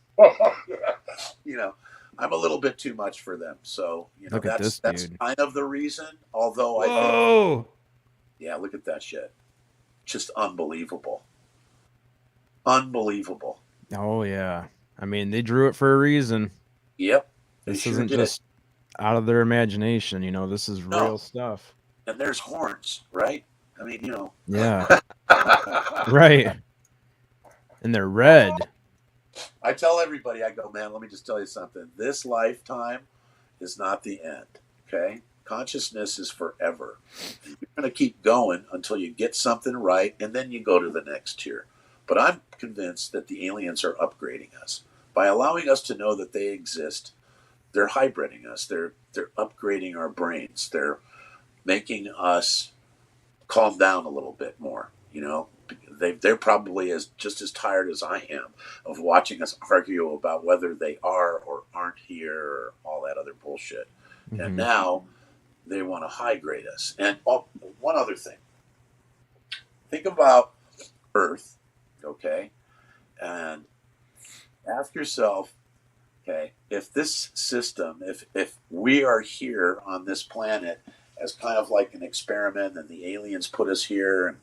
[SPEAKER 4] I'm a little bit too much for them. So
[SPEAKER 2] Look at
[SPEAKER 4] that's
[SPEAKER 2] this dude.
[SPEAKER 4] kind of the reason. Although I think,
[SPEAKER 3] Whoa!
[SPEAKER 4] yeah, look at that shit, just unbelievable, unbelievable.
[SPEAKER 2] Oh yeah. I mean, they drew it for a reason.
[SPEAKER 4] Yep, they
[SPEAKER 2] This
[SPEAKER 4] sure
[SPEAKER 2] isn't
[SPEAKER 4] did.
[SPEAKER 2] just out of their imagination. This is
[SPEAKER 4] No.
[SPEAKER 2] real stuff.
[SPEAKER 4] And there's horns, right? I mean,
[SPEAKER 2] Yeah. Right. And they're red.
[SPEAKER 4] I tell everybody, I go, man, let me just tell you something. This lifetime is not the end, okay? Consciousness is forever. You're going to keep going until you get something right, and then you go to the next tier. But I'm convinced that the aliens are upgrading us. By allowing us to know that they exist, they're hybriding us. They're upgrading our brains. They're making us calm down a little bit more, They're probably just as tired as I am of watching us argue about whether they are or aren't here or all that other bullshit. And now they want to high grade us. And one other thing. Think about Earth, okay? And ask yourself, okay, if this system, if we are here on this planet as kind of like an experiment and the aliens put us here and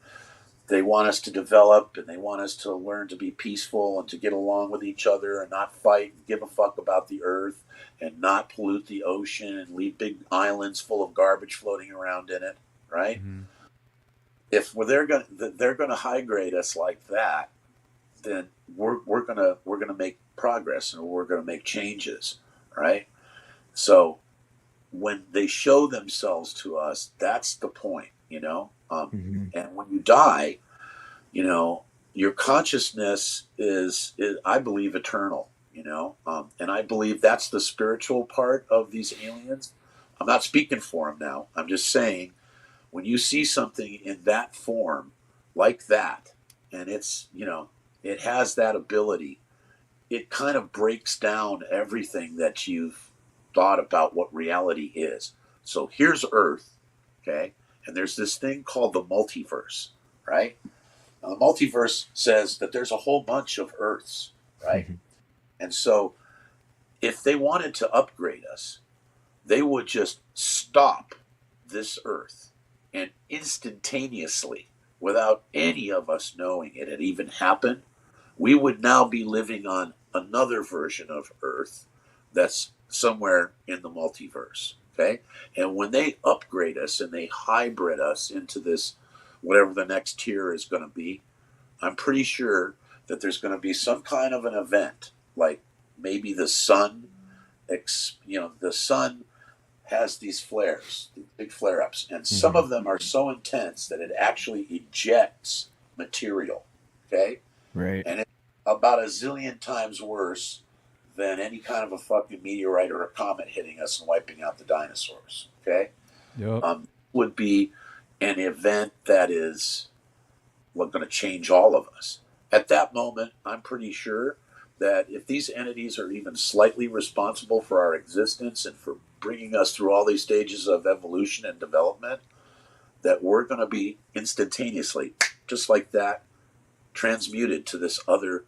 [SPEAKER 4] they want us to develop and they want us to learn to be peaceful and to get along with each other and not fight and give a fuck about the earth and not pollute the ocean and leave big islands full of garbage floating around in it, right? If they're gonna high grade us like that, then we're gonna make progress and we're gonna make changes, right? So when they show themselves to us, that's the point, And when you die, your consciousness is I believe eternal, and I believe that's the spiritual part of these aliens. I'm not speaking for them now. I'm just saying, when you see something in that form like that, and it's it has that ability. It kind of breaks down everything that you've thought about what reality is. So here's Earth, okay? And there's this thing called the multiverse, right? Now, the multiverse says that there's a whole bunch of Earths, right? And so if they wanted to upgrade us, they would just stop this Earth and instantaneously, without any of us knowing it had even happened, we would now be living on another version of Earth that's somewhere in the multiverse. Okay. And when they upgrade us and they hybrid us into this, whatever the next tier is going to be, I'm pretty sure that there's going to be some kind of an event, like maybe the sun, the sun has these flares, these big flare ups, and some of them are so intense that it actually ejects material. Okay.
[SPEAKER 2] Right.
[SPEAKER 4] And it's about a zillion times worse than any kind of a fucking meteorite or a comet hitting us and wiping out the dinosaurs. Okay.
[SPEAKER 3] Yep.
[SPEAKER 4] Would be an event that is going to change all of us. At that moment, I'm pretty sure that if these entities are even slightly responsible for our existence and for bringing us through all these stages of evolution and development, that we're going to be instantaneously, just like that, transmuted to this other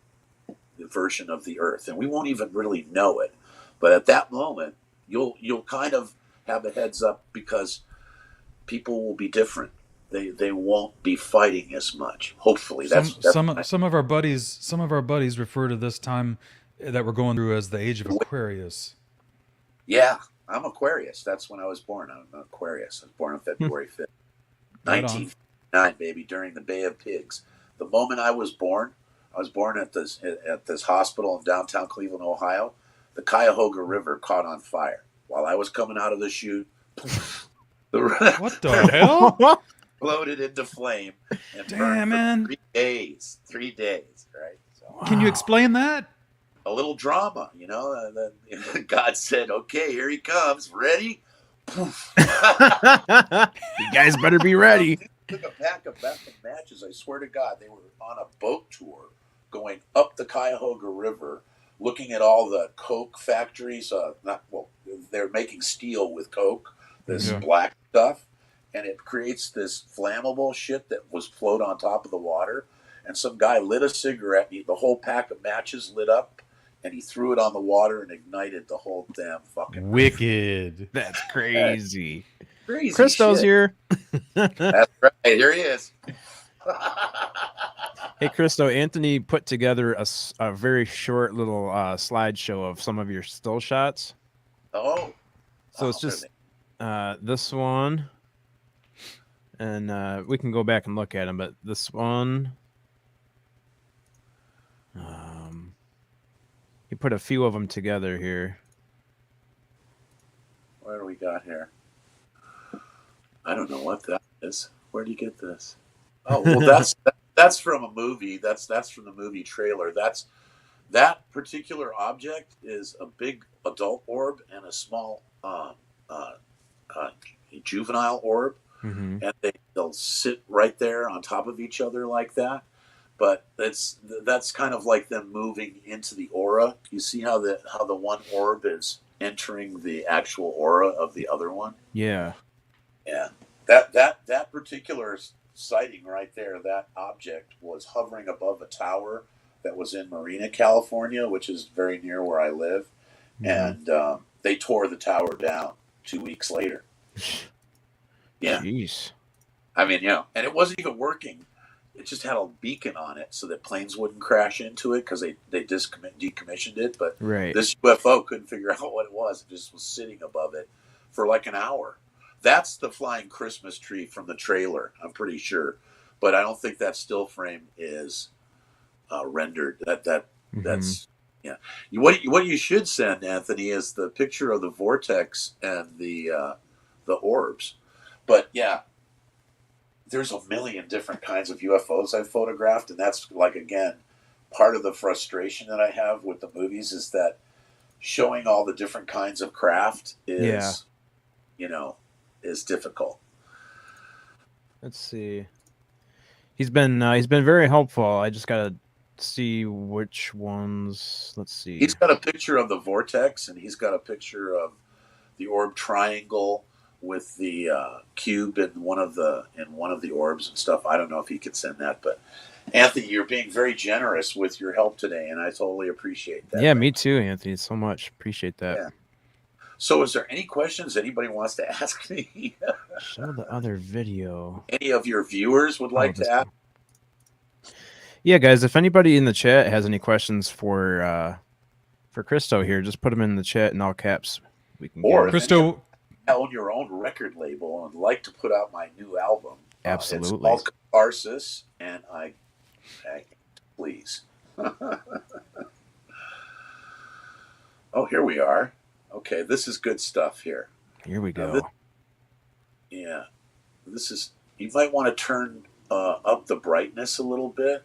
[SPEAKER 4] version of the Earth, and we won't even really know it. But at that moment, you'll kind of have a heads up, because people will be different. They won't be fighting as much. Hopefully, that's
[SPEAKER 3] some of our buddies refer to this time that we're going through as the age of Aquarius.
[SPEAKER 4] Yeah, I'm Aquarius. That's when I was born. I'm Aquarius. I was born on February 5th, 1959, baby, during the Bay of Pigs. The moment I was born at this hospital in downtown Cleveland, Ohio. The Cuyahoga River caught on fire while I was coming out of the chute.
[SPEAKER 3] What the hell?
[SPEAKER 4] Exploded into flame and
[SPEAKER 3] Damn,
[SPEAKER 4] burned
[SPEAKER 3] man.
[SPEAKER 4] for 3 days, right? So,
[SPEAKER 3] Can you explain that?
[SPEAKER 4] a little drama, and then God said, "Okay, here he comes. Ready?" Poof.
[SPEAKER 2] You guys better be ready.
[SPEAKER 4] Took a pack of matches. I swear to God, they were on a boat tour going up the Cuyahoga River, looking at all the coke factories. They're making steel with coke, this black stuff, and it creates this flammable shit that was float on top of the water. And some guy lit a cigarette, and the whole pack of matches lit up, and he threw it on the water and ignited the whole damn fucking
[SPEAKER 3] wicked.
[SPEAKER 2] That's crazy.
[SPEAKER 4] Crazy
[SPEAKER 2] Christo's
[SPEAKER 4] shit.
[SPEAKER 2] here.
[SPEAKER 4] That's right. Here he is.
[SPEAKER 2] Hey, Christo, Anthony put together a very short little slideshow of some of your still shots.
[SPEAKER 4] Oh.
[SPEAKER 2] So it's just this one. And we can go back and look at them, but this one, he put a few of them together here.
[SPEAKER 4] What do we got here? I don't know what that is. Where do you get this? Oh, well, that's from a movie. That's from the movie trailer. That particular object is a big adult orb and a small juvenile orb.
[SPEAKER 2] Mm-hmm.
[SPEAKER 4] And they'll sit right there on top of each other like that. But that's kind of like them moving into the aura. You see how the one orb is entering the actual aura of the other one?
[SPEAKER 2] Yeah.
[SPEAKER 4] Yeah. That particular sighting right there, that object was hovering above a tower that was in Marina, California, which is very near where I live. Mm-hmm. And they tore the tower down 2 weeks later. Yeah.
[SPEAKER 2] Jeez.
[SPEAKER 4] I mean, and it wasn't even working. It just had a beacon on it so that planes wouldn't crash into it, because they decommissioned it. But this UFO couldn't figure out what it was. It just was sitting above it for like an hour. That's the flying Christmas tree from the trailer, I'm pretty sure. But I don't think that still frame is rendered. That's yeah. What you should send, Anthony, is the picture of the vortex and the orbs. But yeah, there's a million different kinds of UFOs I've photographed, and that's, like, again, part of the frustration that I have with the movies is that showing all the different kinds of craft is, is difficult.
[SPEAKER 2] Let's see. He's been very helpful. I just gotta see which ones. Let's see.
[SPEAKER 4] He's got a picture of the vortex, and he's got a picture of the orb triangle with the cube in one of the orbs and stuff. I don't know if he could send that, but Anthony, you're being very generous with your help today, and I totally appreciate that.
[SPEAKER 2] Yeah, me too, Anthony. So much. Appreciate that.
[SPEAKER 4] Yeah. So is there any questions anybody wants to ask me?
[SPEAKER 2] Show the other video.
[SPEAKER 4] Any of your viewers would like to ask?
[SPEAKER 2] Yeah, guys, if anybody in the chat has any questions for Christo here, just put them in the chat in all caps. We can
[SPEAKER 4] Or
[SPEAKER 3] Christo,
[SPEAKER 4] own your own record label and like to put out my new album.
[SPEAKER 2] Absolutely.
[SPEAKER 4] It's called Catharsis, and I please. Oh, here we are. Okay, this is good stuff here.
[SPEAKER 2] Here we go.
[SPEAKER 4] This is. You might want to turn up the brightness a little bit.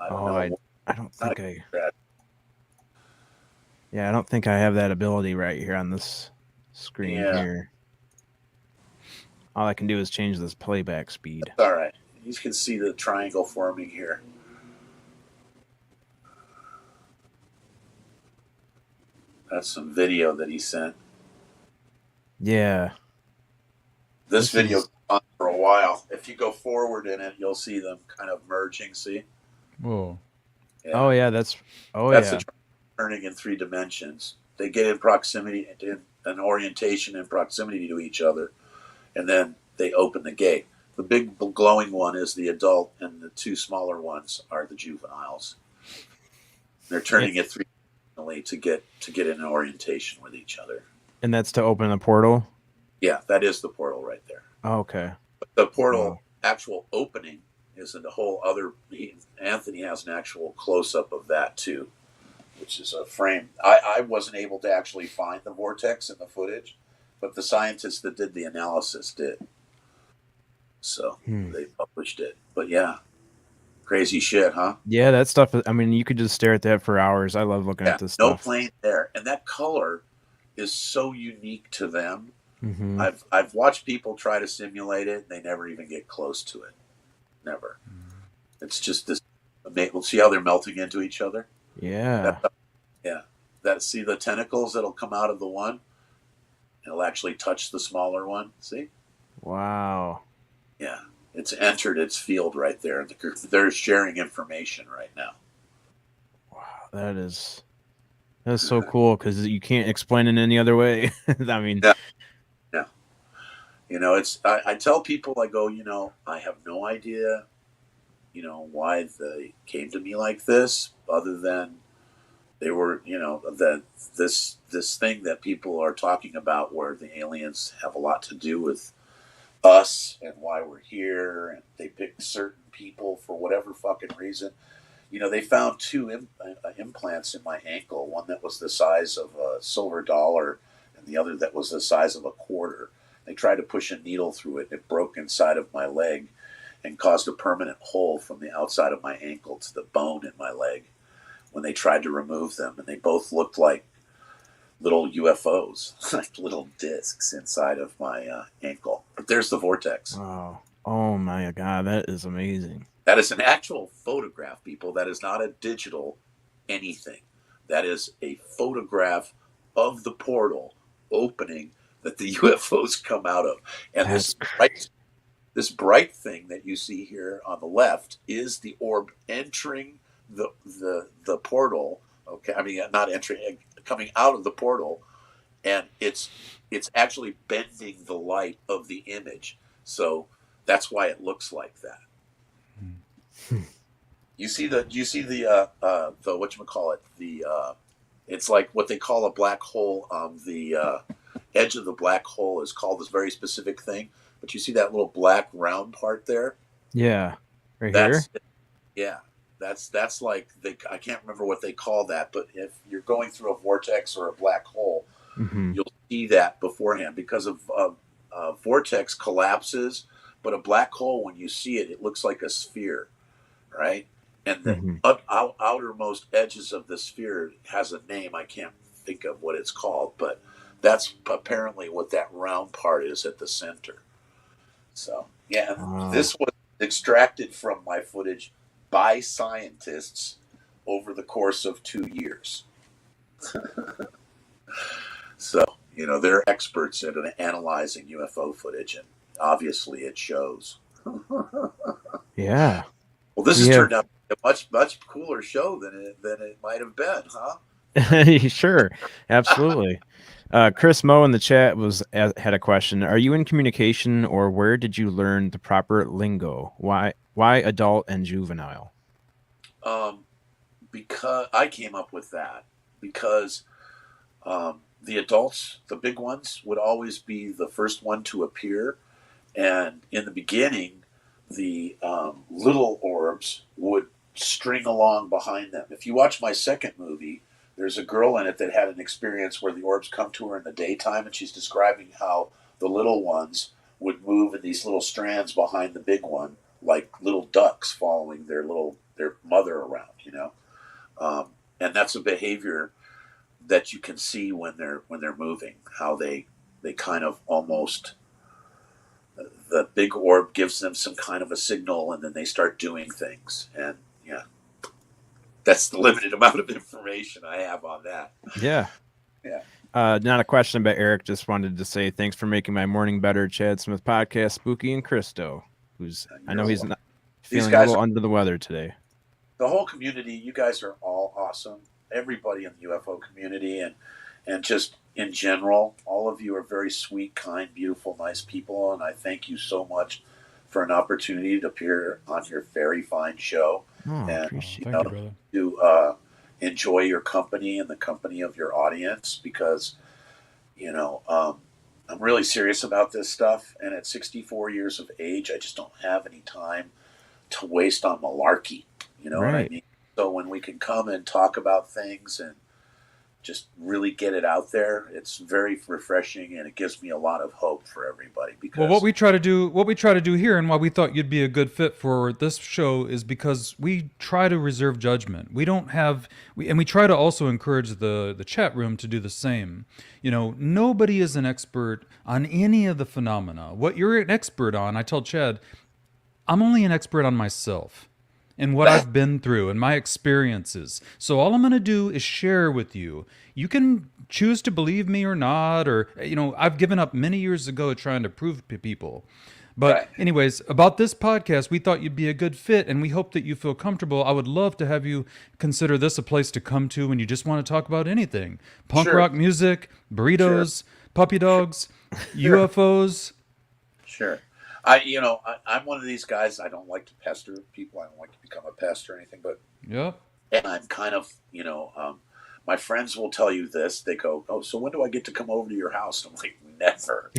[SPEAKER 4] I don't know.
[SPEAKER 2] I don't think I don't think I have that ability right here on this screen here. All I can do is change this playback speed.
[SPEAKER 4] That's all right. You can see the triangle forming here. That's some video that he sent.
[SPEAKER 2] Yeah.
[SPEAKER 4] This video is on for a while. If you go forward in it, you'll see them kind of merging. See?
[SPEAKER 3] whoa.
[SPEAKER 4] Yeah.
[SPEAKER 2] Oh yeah, that's
[SPEAKER 4] the turning in 3 dimensions. They get in proximity, in an orientation and proximity to each other, and then they open the gate. The big glowing one is the adult, and the 2 smaller ones are the juveniles. They're turning it 3 dimensionally to get in an orientation with each other.
[SPEAKER 2] And that's to open the portal?
[SPEAKER 4] Yeah, that is the portal right there.
[SPEAKER 2] Oh, okay.
[SPEAKER 4] But the portal actual opening is in a whole other. Anthony has an actual close-up of that too, which is a frame. I wasn't able to actually find the vortex in the footage, but the scientists that did the analysis did. So they published it. But yeah, crazy shit, huh?
[SPEAKER 2] Yeah, that stuff. I mean, you could just stare at that for hours. I love looking at this stuff.
[SPEAKER 4] No plane there, and that color is so unique to them.
[SPEAKER 2] Mm-hmm.
[SPEAKER 4] I've watched people try to simulate it, and they never even get close to it. Never. It's just this. We'll see how they're melting into each other.
[SPEAKER 2] Yeah.
[SPEAKER 4] See the tentacles that'll come out of the one. It'll actually touch the smaller one. See?
[SPEAKER 2] Wow.
[SPEAKER 4] Yeah, it's entered its field right there. They're sharing information right now.
[SPEAKER 2] Wow, that's so cool because you can't explain it any other way. I mean,
[SPEAKER 4] yeah. You know, it's. I tell people, I go, I have no idea, why they came to me like this, other than they were, that this thing that people are talking about, where the aliens have a lot to do with us and why we're here, and they pick certain people for whatever fucking reason. They found 2 implants in my ankle, one that was the size of a silver dollar and the other that was the size of a quarter. They tried to push a needle through it. It broke inside of my leg and caused a permanent hole from the outside of my ankle to the bone in my leg when they tried to remove them. And they both looked like little UFOs, like little discs inside of my ankle. But there's the vortex.
[SPEAKER 2] Wow. Oh my God, that is amazing.
[SPEAKER 4] That is an actual photograph, people. That is not a digital anything. That is a photograph of the portal opening that the UFOs come out of. And this bright thing that you see here on the left is the orb entering the portal. Okay, I mean, not entering, coming out of the portal, and it's actually bending the light of the image. So that's why it looks like that. You see the whatchamacallit, it's like what they call a black hole. The edge of the black hole is called this very specific thing. But you see that little black round part there?
[SPEAKER 2] Yeah, here.
[SPEAKER 4] Yeah, that's like I can't remember what they call that. But if you're going through a vortex or a black hole, you'll see that beforehand, because of vortex collapses. But a black hole, when you see it, it looks like a sphere, right? And the outermost edges of the sphere has a name. I can't think of what it's called, but that's apparently what that round part is at the center. So, yeah, This was extracted from my footage by scientists over the course of 2 years. So, they're experts at analyzing UFO footage, and obviously it shows.
[SPEAKER 2] Yeah.
[SPEAKER 4] Well, this has turned out to be a much, much cooler show than it might have been, huh?
[SPEAKER 2] Sure. Absolutely. Chris Moe in the chat had a question. Are you in communication, or where did you learn the proper lingo? Why adult and juvenile?
[SPEAKER 4] Because I came up with that because the adults, the big ones, would always be the first one to appear. And in the beginning, the little orbs would string along behind them. If you watch my second movie, there's a girl in it that had an experience where the orbs come to her in the daytime, and she's describing how the little ones would move in these little strands behind the big one, like little ducks following their mother around, and that's a behavior that you can see when they're moving, how they kind of almost, the big orb gives them some kind of a signal, and then they start doing things. And yeah, that's the limited amount of information I have on that.
[SPEAKER 2] Yeah.
[SPEAKER 4] Yeah.
[SPEAKER 2] Not a question, but Eric just wanted to say thanks for making my morning better. Chad Smith podcast, Spooky and Christo, I know he's not feeling a little under the weather today.
[SPEAKER 4] The whole community, you guys are all awesome. Everybody in the UFO community and just in general, all of you are very sweet, kind, beautiful, nice people, and I thank you so much for an opportunity to appear on your very fine show.
[SPEAKER 2] Appreciate
[SPEAKER 3] thank you, brother.
[SPEAKER 4] To enjoy your company and the company of your audience, because I'm really serious about this stuff, and at 64 years of age, I just don't have any time to waste on malarkey. You know what I mean? So when we can come and talk about things and just really get it out there, it's very refreshing, and it gives me a lot of hope for everybody. Because
[SPEAKER 3] what we try to do here, and why we thought you'd be a good fit for this show, is because we try to reserve judgment. We don't have, and we try to also encourage the chat room to do the same. Nobody is an expert on any of the phenomena. What you're an expert on, I tell Chad, I'm only an expert on myself and what I've been through and my experiences. So all I'm going to do is share with you. You can choose to believe me or not, or, I've given up many years ago trying to prove to people. But anyways, about this podcast, we thought you'd be a good fit, and we hope that you feel comfortable. I would love to have you consider this a place to come to when you just want to talk about anything. Punk rock music, burritos, puppy dogs, UFOs.
[SPEAKER 4] Sure. I'm one of these guys. I don't like to pester people. I don't like to become a pest or anything. But and I'm kind of, my friends will tell you this. They go, "Oh, so when do I get to come over to your house?" And I'm like, "Never."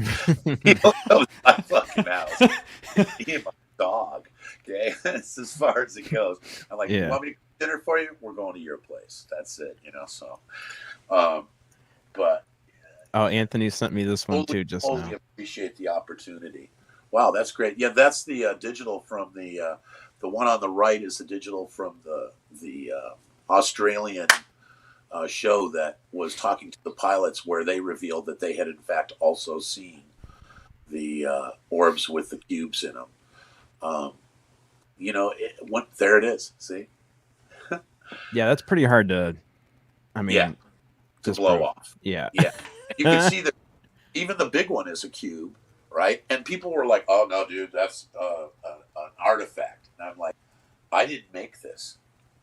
[SPEAKER 4] You don't know my fucking house. Me and my dog. Okay, that's as far as it goes. I'm like, "You want me to cook dinner for you? We're going to your place." That's it. So, but.
[SPEAKER 2] Oh, Anthony sent me this one too just now.
[SPEAKER 4] Appreciate the opportunity. Wow, that's great. Yeah, that's the digital from the one on the right is the digital from the Australian show that was talking to the pilots, where they revealed that they had in fact also seen the orbs with the cubes in them. There it is. See?
[SPEAKER 2] Yeah, that's pretty hard to.
[SPEAKER 4] To blow off.
[SPEAKER 2] Yeah.
[SPEAKER 4] Yeah. And you can see that even the big one is a cube. Right? And people were like, "Oh, no, dude, that's an artifact." And I'm like, I didn't make this.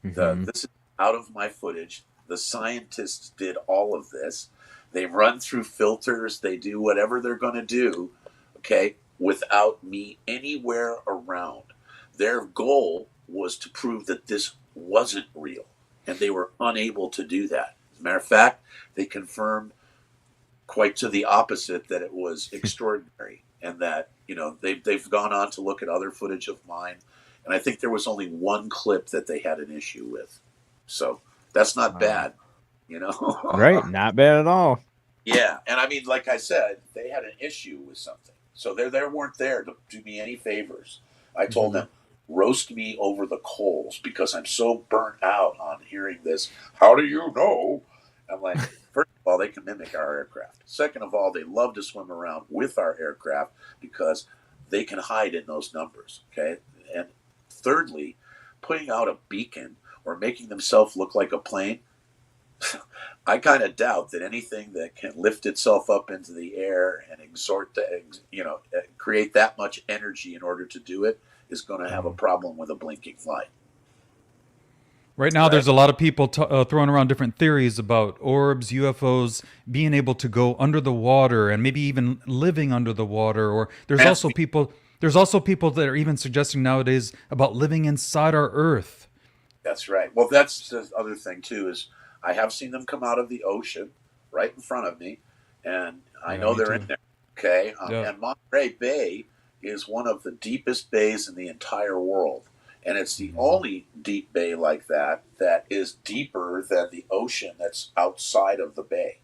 [SPEAKER 4] This is out of my footage. The scientists did all of this. They run through filters. They do whatever they're going to do, okay, without me anywhere around. Their goal was to prove that this wasn't real, and they were unable to do that. As a matter of fact, they confirmed quite to the opposite, that it was extraordinary, and that they've gone on to look at other footage of mine, and I think there was only one clip that they had an issue with, so that's not bad,
[SPEAKER 2] Right, not bad at all.
[SPEAKER 4] Yeah, and I mean, like I said, they had an issue with something, so they weren't there to do me any favors. I told them, roast me over the coals, because I'm so burnt out on hearing this. How do you know? I'm like, first of all, they can mimic our aircraft. Second of all, they love to swim around with our aircraft because they can hide in those numbers, okay? And thirdly, putting out a beacon or making themselves look like a plane, I kind of doubt that anything that can lift itself up into the air and create that much energy in order to do it is going to have a problem with a blinking light.
[SPEAKER 3] Right now, there's a lot of people throwing around different theories about orbs, UFOs being able to go under the water and maybe even living under the water. Or there's also people that are even suggesting nowadays about living inside our Earth.
[SPEAKER 4] That's right. Well, that's the other thing too, is I have seen them come out of the ocean right in front of me, and I know they're in there. Okay, and Monterey Bay is one of the deepest bays in the entire world. And it's the only deep bay like that is deeper than the ocean that's outside of the bay.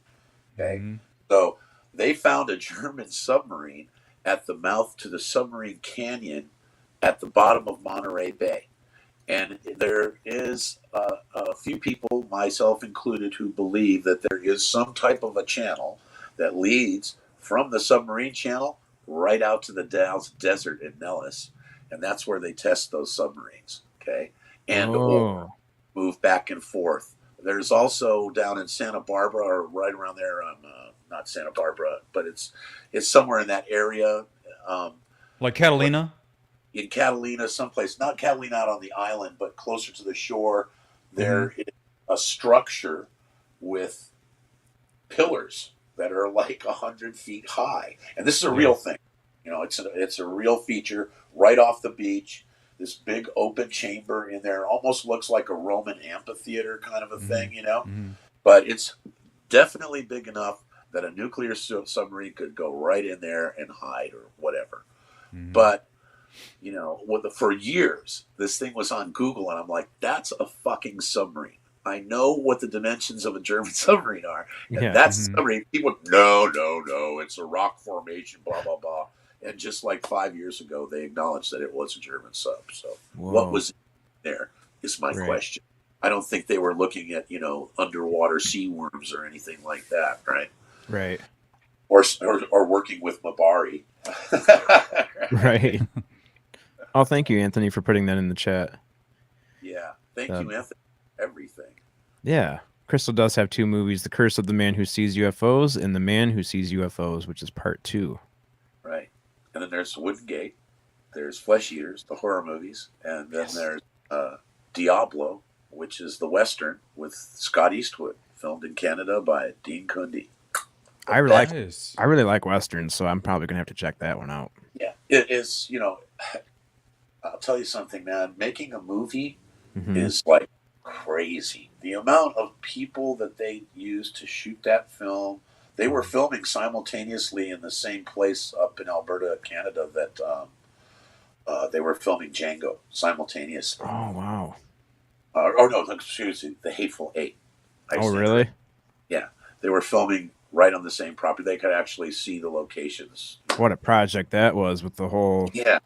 [SPEAKER 4] Okay. So they found a German submarine at the mouth to the submarine canyon at the bottom of Monterey Bay. And there is a few people, myself included, who believe that there is some type of a channel that leads from the submarine channel right out to the Dalles Desert in Nellis. And that's where they test those submarines, okay? And move back and forth. There's also down in Santa Barbara, or right around there, not Santa Barbara, but it's somewhere in that area.
[SPEAKER 3] Like Catalina?
[SPEAKER 4] In Catalina, someplace, not Catalina out on the island, but closer to the shore, there is a structure with pillars that are like 100 feet high. And this is a real thing. You know, it's a real feature right off the beach. This big open chamber in there almost looks like a Roman amphitheater kind of a thing, you know. But it's definitely big enough that a nuclear submarine could go right in there and hide or whatever. But you know, for years, this thing was on Google, and I'm like, that's a fucking submarine. I know what the dimensions of a German submarine are. And that's submarine. People, no, it's a rock formation, blah, blah, blah. And just like 5 years ago, they acknowledged that it was a German sub. So what was there is my question. I don't think they were looking at, you know, underwater sea worms or anything like that, right?
[SPEAKER 2] Right.
[SPEAKER 4] Or working with Mabari.
[SPEAKER 2] Right. Oh, thank you, Anthony, for putting that in the chat.
[SPEAKER 4] Yeah. Thank you, Anthony. Everything.
[SPEAKER 2] Yeah. Crystal does have 2 movies, The Curse of the Man Who Sees UFOs and The Man Who Sees UFOs, which is part 2.
[SPEAKER 4] Right. And then there's Wooden Gate. There's Flesh Eaters, the horror movies. And then there's Diablo, which is the Western with Scott Eastwood, filmed in Canada by Dean Cundy.
[SPEAKER 2] I really like Westerns, so I'm probably going to have to check that one out.
[SPEAKER 4] Yeah. It is, you know, I'll tell you something, man. Making a movie is like crazy. The amount of people that they used to shoot that film. They were filming simultaneously in the same place up in Alberta, Canada, that they were filming Django simultaneously.
[SPEAKER 2] Oh, wow.
[SPEAKER 4] No, excuse me, The Hateful Eight.
[SPEAKER 2] Really?
[SPEAKER 4] Yeah. They were filming right on the same property. They could actually see the locations.
[SPEAKER 2] What a project that was with the whole...
[SPEAKER 4] Yeah.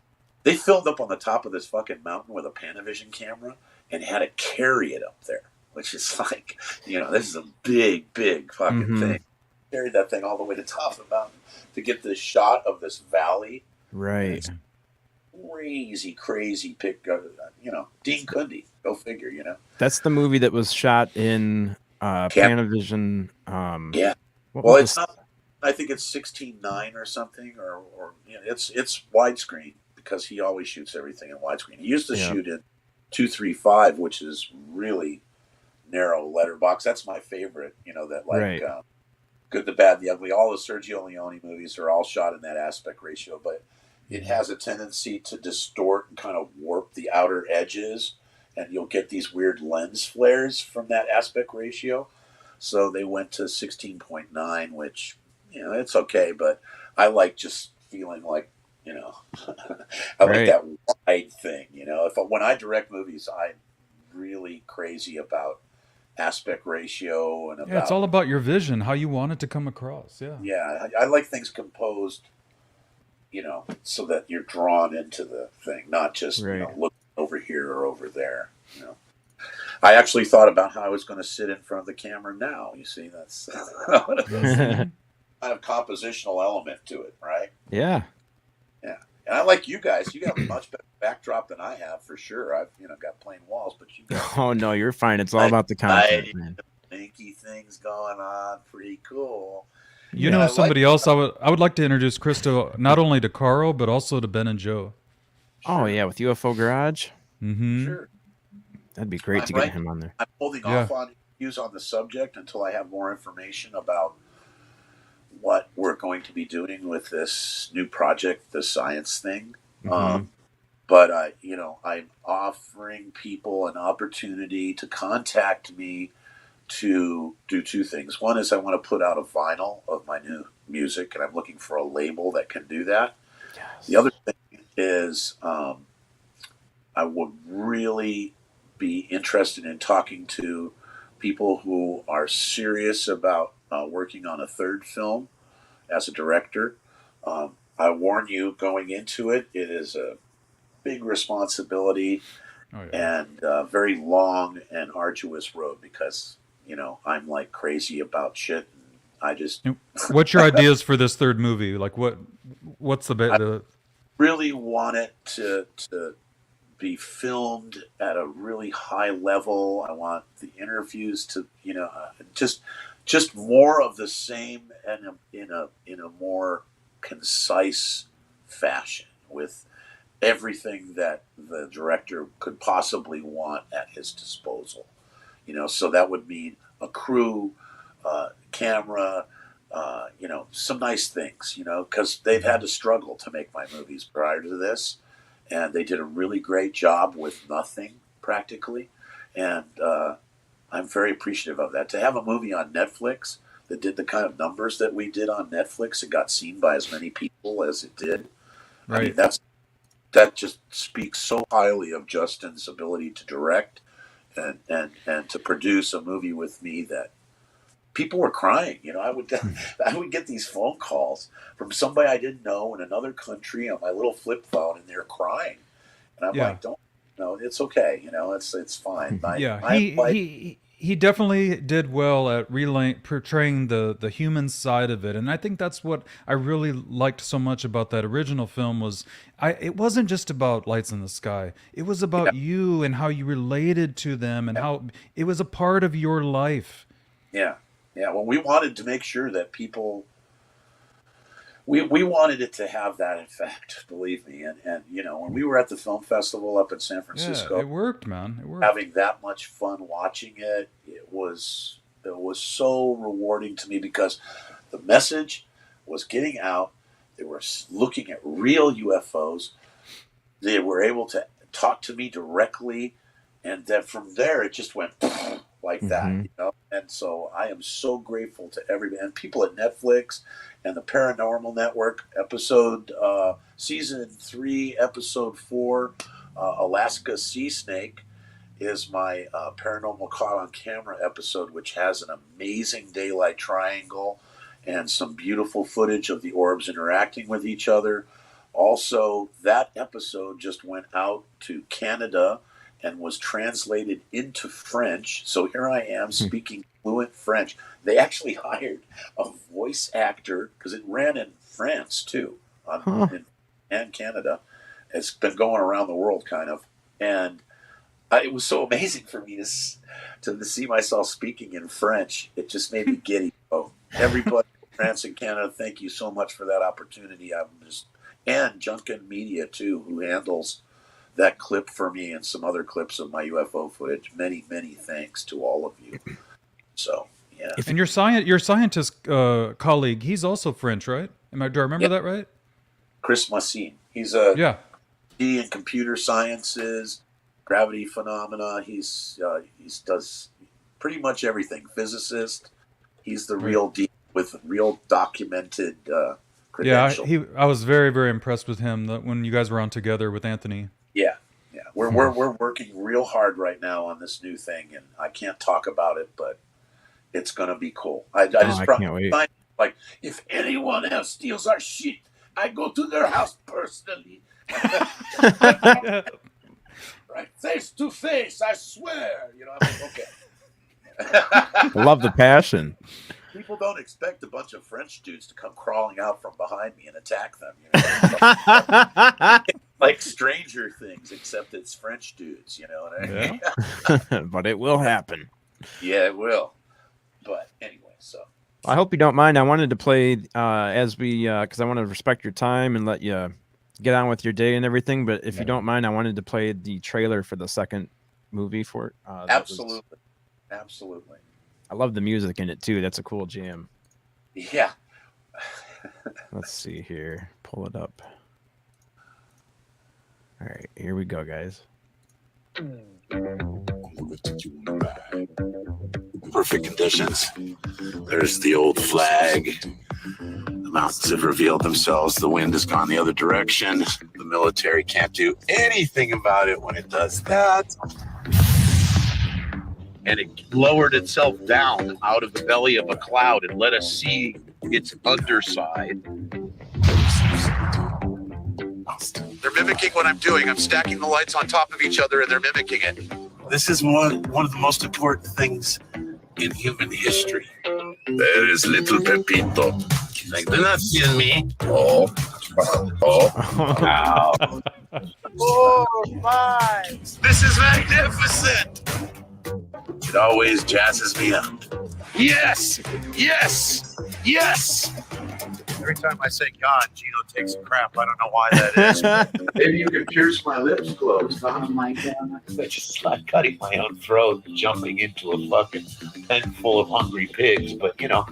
[SPEAKER 4] They filmed up on the top of this fucking mountain with a Panavision camera and had to carry it up there, which is like, you know, this is a big, big fucking thing. Carried that thing all the way to the top of the mountain to get this shot of this valley.
[SPEAKER 2] Right.
[SPEAKER 4] Crazy pick. You know, Dean Cundy. Go figure, you know.
[SPEAKER 2] That's the movie that was shot in Panavision.
[SPEAKER 4] Yeah. Well, it's not. I think it's 16:9 or something, or you know, it's widescreen because he always shoots everything in widescreen. He used to shoot in 235, which is really narrow letterbox. That's my favorite. You know, that like Good, the Bad, the Ugly. All the Sergio Leone movies are all shot in that aspect ratio, but it has a tendency to distort and kind of warp the outer edges, and you'll get these weird lens flares from that aspect ratio. So they went to 16.9, which, you know, it's okay, but I like just feeling like, you know, I like that wide thing, you know. When I direct movies, I'm really crazy about aspect ratio and about,
[SPEAKER 3] it's all about your vision, how you want it to come across.
[SPEAKER 4] I like things composed, you know, so that you're drawn into the thing, not just you know, look over here or over there, you know. I actually thought about how I was going to sit in front of the camera now. You see, that's one of those kind of compositional element to it, right?
[SPEAKER 2] Yeah.
[SPEAKER 4] And I like you guys. You got a much better backdrop than I have for sure. I've got plain walls, but you got
[SPEAKER 2] Oh no, you're fine. It's all about the content, man.
[SPEAKER 4] Stinky things going on. Pretty cool.
[SPEAKER 3] You know, somebody else I would like to introduce Christo not only to Carl but also to Ben and Joe.
[SPEAKER 2] Oh yeah, with UFO Garage.
[SPEAKER 3] Mm-hmm.
[SPEAKER 4] Sure.
[SPEAKER 2] That'd be great to get him on there.
[SPEAKER 4] I'm holding off on views on the subject until I have more information about what we're going to be doing with this new project, the science thing. But I'm offering people an opportunity to contact me to do two things. One is I want to put out a vinyl of my new music, and I'm looking for a label that can do that. Yes. The other thing is I would really be interested in talking to people who are serious about working on a third film as a director. I warn you going into it, it is a big responsibility and very long and arduous road because, I'm like crazy about shit. And I just...
[SPEAKER 3] What's your ideas for this third movie? Like what's the...
[SPEAKER 4] I really want it to be filmed at a really high level. I want the interviews to, just more of the same and in a more concise fashion with everything that the director could possibly want at his disposal. So that would mean a crew, camera, some nice things, because they've had to struggle to make my movies prior to this. And they did a really great job with nothing, practically. And I'm very appreciative of that. To have a movie on Netflix that did the kind of numbers that we did on Netflix, it got seen by as many people as it did. Right. I mean, that just speaks so highly of Justin's ability to direct and to produce a movie with me that people were crying. I would get these phone calls from somebody I didn't know in another country on my little flip phone, and they're crying. And I'm like, don't, it's okay. It's fine.
[SPEAKER 3] He definitely did well at portraying the human side of it, and I think that's what I really liked so much about that original film was it wasn't just about lights in the sky. It was about you and how you related to them and how it was a part of your life.
[SPEAKER 4] Yeah. Yeah. Well, we wanted to make sure that people, we wanted it to have that effect, believe me. And when we were at the film festival up in San Francisco,
[SPEAKER 3] it worked, man. It worked.
[SPEAKER 4] Having that much fun watching it, it was so rewarding to me because the message was getting out. They were looking at real UFOs. They were able to talk to me directly. And then from there, it just went like that, And so I am so grateful to everybody and people at Netflix and the Paranormal Network. Season 3, episode 4, Alaska Sea Snake is my Paranormal Caught on Camera episode, which has an amazing daylight triangle and some beautiful footage of the orbs interacting with each other. Also, that episode just went out to Canada and was translated into French. So here I am speaking fluent French. They actually hired a voice actor because it ran in France too, and Canada. It's been going around the world kind of. And it was so amazing for me to see myself speaking in French. It just made me giddy. Oh, everybody in France and Canada, thank you so much for that opportunity. And Junkin Media too, who handles that clip for me and some other clips of my UFO footage. Many, many thanks to all of you. So, yeah.
[SPEAKER 3] And your scientist colleague, he's also French, right? Do I remember that right?
[SPEAKER 4] Chris Massine. He's he in computer sciences, gravity phenomena. He does pretty much everything. Physicist. He's the real deal with real documented credentials.
[SPEAKER 3] Yeah, I was very, very impressed with him when you guys were on together with Anthony.
[SPEAKER 4] Yeah. We're working real hard right now on this new thing, and I can't talk about it, but it's gonna be cool. I can't wait. Like, if anyone else steals our shit, I go to their house personally. Right, face to face, I swear. I'm like, okay.
[SPEAKER 2] Love the passion.
[SPEAKER 4] people don't expect a bunch of French dudes to come crawling out from behind me and attack them. You know? Like Stranger Things, except it's French dudes. You know what I mean?
[SPEAKER 2] Yeah. But it will happen.
[SPEAKER 4] Yeah, it will. But anyway, so.
[SPEAKER 2] I hope you don't mind. I wanted to play as we, because I want to respect your time and let you get on with your day and everything. But if you don't mind, I wanted to play the trailer for the second movie for it.
[SPEAKER 4] Absolutely. Absolutely.
[SPEAKER 2] I love the music in it too. That's a cool jam.
[SPEAKER 4] Yeah.
[SPEAKER 2] Let's see here. Pull it up. All right, here we go, guys.
[SPEAKER 4] Perfect conditions. There's the old flag. The mountains have revealed themselves. The wind has gone the other direction. The military can't do anything about it when it does that. And it lowered itself down out of the belly of a cloud and let us see its underside. They're mimicking what I'm doing. I'm stacking the lights on top of each other and they're mimicking it. This is one of the most important things in human history. There is little Pepito. Like, they're not seeing me. Oh, wow. Oh, my. This is magnificent. It always jazzes me up. Yes, yes, yes. Every time I say God, Gino takes a crap. I don't know why that is. Maybe you can pierce my lips closed. Oh my God. It's just like cutting my own throat and jumping into a fucking pen full of hungry pigs. But, you know.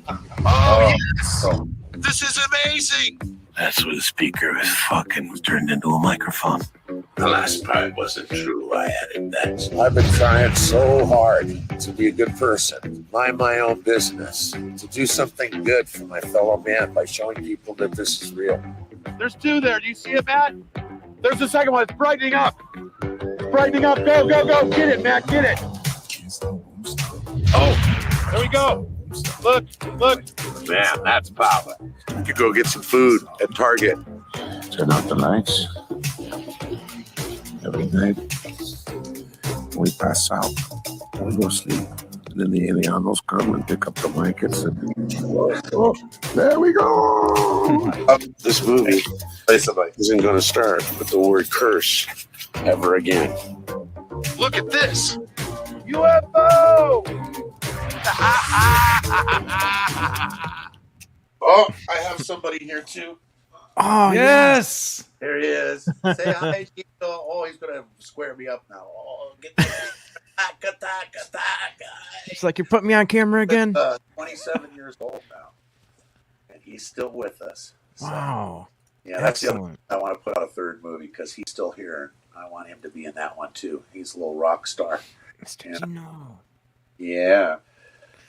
[SPEAKER 4] Oh, yes. This is amazing. That's where the speaker is fucking turned into a microphone. The last part wasn't true. I added that. I've been trying so hard to be a good person, mind my own business, to do something good for my fellow man by showing people that this is real.
[SPEAKER 5] There's two there. Do you see it, Matt? There's the second one. It's brightening up. It's brightening up. Go, go, go. Get it, Matt. Get it. Oh, there we go. Look, look.
[SPEAKER 4] Man, that's power. You could go get some food at Target. Turn out the lights. Every night, we pass out. We go sleep. And then the alianos come and pick up the blankets. And there we go. This movie isn't going to start with the word curse ever again. Look at this.
[SPEAKER 5] UFO!
[SPEAKER 4] Oh, I have somebody here too.
[SPEAKER 2] Oh,
[SPEAKER 3] Yes.
[SPEAKER 4] There he is. Say hi, Gino. Oh, he's going to square me up now. Oh, get this.
[SPEAKER 2] it's like you're putting me on camera again.
[SPEAKER 4] 27 years old now. And he's still with us. So,
[SPEAKER 2] Wow.
[SPEAKER 4] yeah, that's the other
[SPEAKER 2] Excellent.
[SPEAKER 4] I want to put out a third movie because he's still here. I want him to be in that one too. He's a little rock star.
[SPEAKER 2] Mr. Gino.
[SPEAKER 4] Yeah.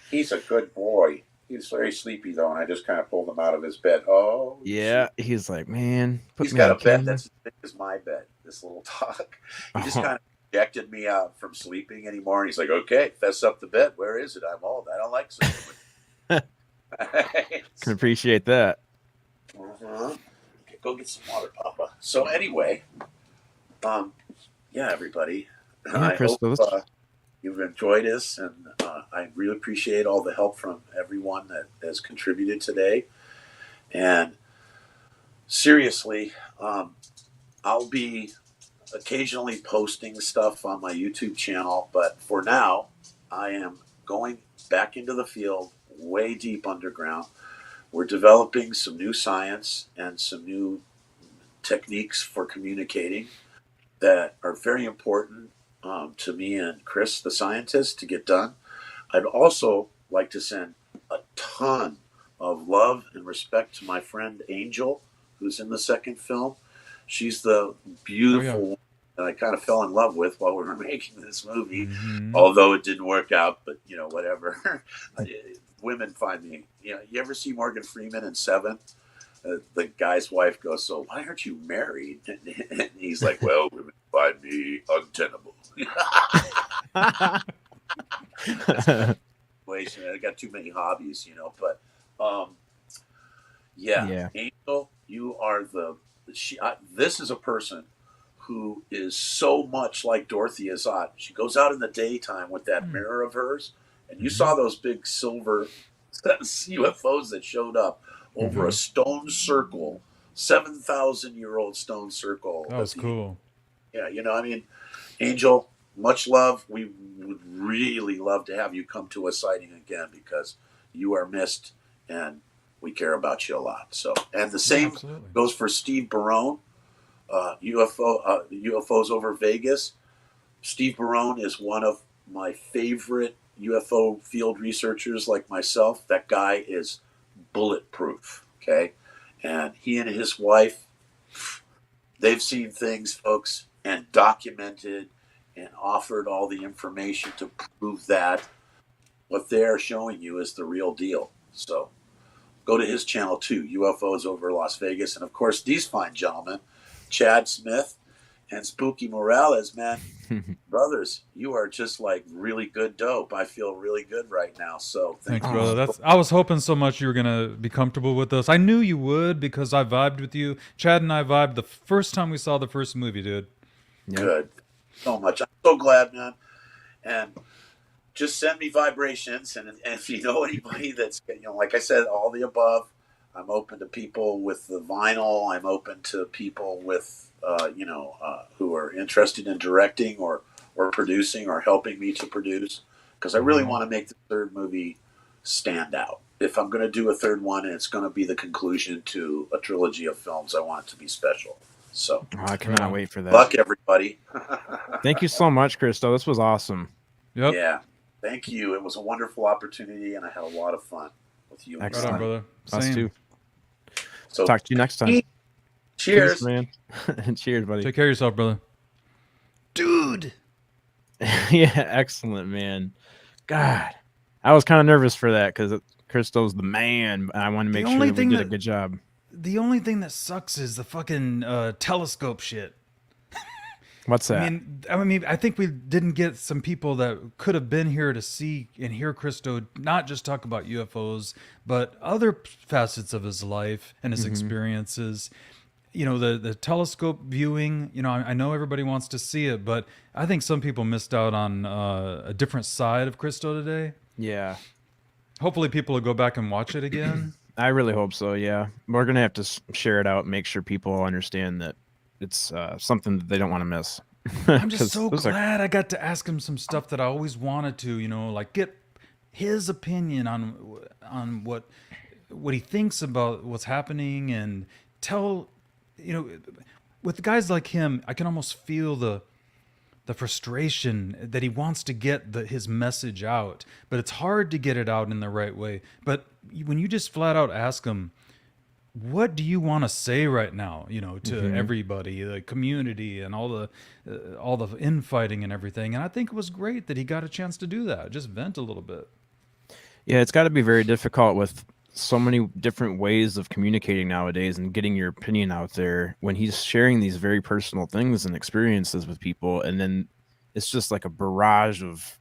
[SPEAKER 4] He's a good boy. He's very sleepy though, and I just kind of pulled him out of his bed. Oh,
[SPEAKER 2] Yeah, he's like, man, put
[SPEAKER 4] he's
[SPEAKER 2] me
[SPEAKER 4] got a
[SPEAKER 2] on
[SPEAKER 4] bed
[SPEAKER 2] camera.
[SPEAKER 4] that's as big as my bed. This little dog. He just kind of ejected me out from sleeping anymore. And he's like, "Okay, fess up the bed. Where is it? I'm old. I don't like sleeping."
[SPEAKER 2] Can appreciate that.
[SPEAKER 4] Okay, go get some water, Papa. So anyway, yeah, everybody.
[SPEAKER 2] Yeah,
[SPEAKER 4] I
[SPEAKER 2] Christo,
[SPEAKER 4] hope you've enjoyed this, and I really appreciate all the help from everyone that has contributed today. And seriously, I'll be occasionally posting stuff on my YouTube channel, but for now, I am going back into the field, way deep underground. We're developing some new science and some new techniques for communicating that are very important to me and Chris, the scientist, to get done. I'd also like to send a ton of love and respect to my friend Angel, who's in the second film. She's the beautiful woman that I kind of fell in love with while we were making this movie, although it didn't work out, but, you know, whatever. Women find me. You know, you ever see Morgan Freeman in Seven? The guy's wife goes, "So why aren't you married?" And he's like, "Well, women find me untenable." I got too many hobbies, you know. But yeah, Angel, you are this is a person who is so much like Dorothy Azat. She goes out in the daytime with that mirror of hers, and you saw those big silver UFOs that showed up over a stone circle, 7,000-year-old stone circle.
[SPEAKER 3] That was cool.
[SPEAKER 4] Yeah, I mean, Angel, much love. We would really love to have you come to a sighting again because you are missed and we care about you a lot. So, and the same goes for Steve Barone, UFOs over Vegas. Steve Barone is one of my favorite UFO field researchers like myself. That guy is bulletproof, okay? And he and his wife, they've seen things, folks, and documented and offered all the information to prove that what they're showing you is the real deal. So go to his channel too, UFOs over Las Vegas. And of course, these fine gentlemen, Chad Smith and Spooky Morales, man, brothers, you are just like really good dope. I feel really good right now. So
[SPEAKER 3] thanks, brother. I was hoping so much you were gonna be comfortable with us. I knew you would because I vibed with you. Chad and I vibed the first time we saw the first movie, dude.
[SPEAKER 4] Good. So much. I'm so glad, man. And just send me vibrations. And if you know anybody that's, like I said, all the above, I'm open to people with the vinyl. I'm open to people with, who are interested in directing or producing or helping me to produce. Because I really want to make the third movie stand out. If I'm going to do a third one and it's going to be the conclusion to a trilogy of films, I want it to be special. So
[SPEAKER 2] I cannot wait for that.
[SPEAKER 4] Luck, everybody.
[SPEAKER 2] Thank you so much, Christo. This was awesome.
[SPEAKER 3] Yep.
[SPEAKER 4] Yeah. Thank you. It was a wonderful opportunity, and I had a lot of fun with you.
[SPEAKER 2] Excellent.
[SPEAKER 3] Right on, brother.
[SPEAKER 2] Us
[SPEAKER 3] Same.
[SPEAKER 2] too.
[SPEAKER 4] So
[SPEAKER 2] talk to you next time.
[SPEAKER 4] Cheers,
[SPEAKER 2] Peace, man. Cheers, buddy.
[SPEAKER 3] Take care of yourself, brother. Dude.
[SPEAKER 2] Yeah, excellent, man. God, I was kind of nervous for that because Christo's the man. I want to make sure that we did a good job.
[SPEAKER 3] The only thing that sucks is the fucking telescope shit.
[SPEAKER 2] What's that?
[SPEAKER 3] I mean, I think we didn't get some people that could have been here to see and hear Christo not just talk about UFOs, but other facets of his life and his experiences. The telescope viewing, I know everybody wants to see it, but I think some people missed out on a different side of Christo today.
[SPEAKER 2] Yeah.
[SPEAKER 3] Hopefully people will go back and watch it again.
[SPEAKER 2] I really hope so, yeah. We're going to have to share it out and make sure people understand that it's something that they don't want to miss.
[SPEAKER 3] I'm just so glad I got to ask him some stuff that I always wanted to, like get his opinion on what he thinks about what's happening and tell, with guys like him, I can almost feel the frustration that he wants to get his message out, but it's hard to get it out in the right way. But when you just flat out ask him, what do you want to say right now, to everybody, the community and all the infighting and everything. And I think it was great that he got a chance to do that. Just vent a little bit.
[SPEAKER 2] Yeah, it's got to be very difficult with so many different ways of communicating nowadays and getting your opinion out there when he's sharing these very personal things and experiences with people. And then it's just like a barrage of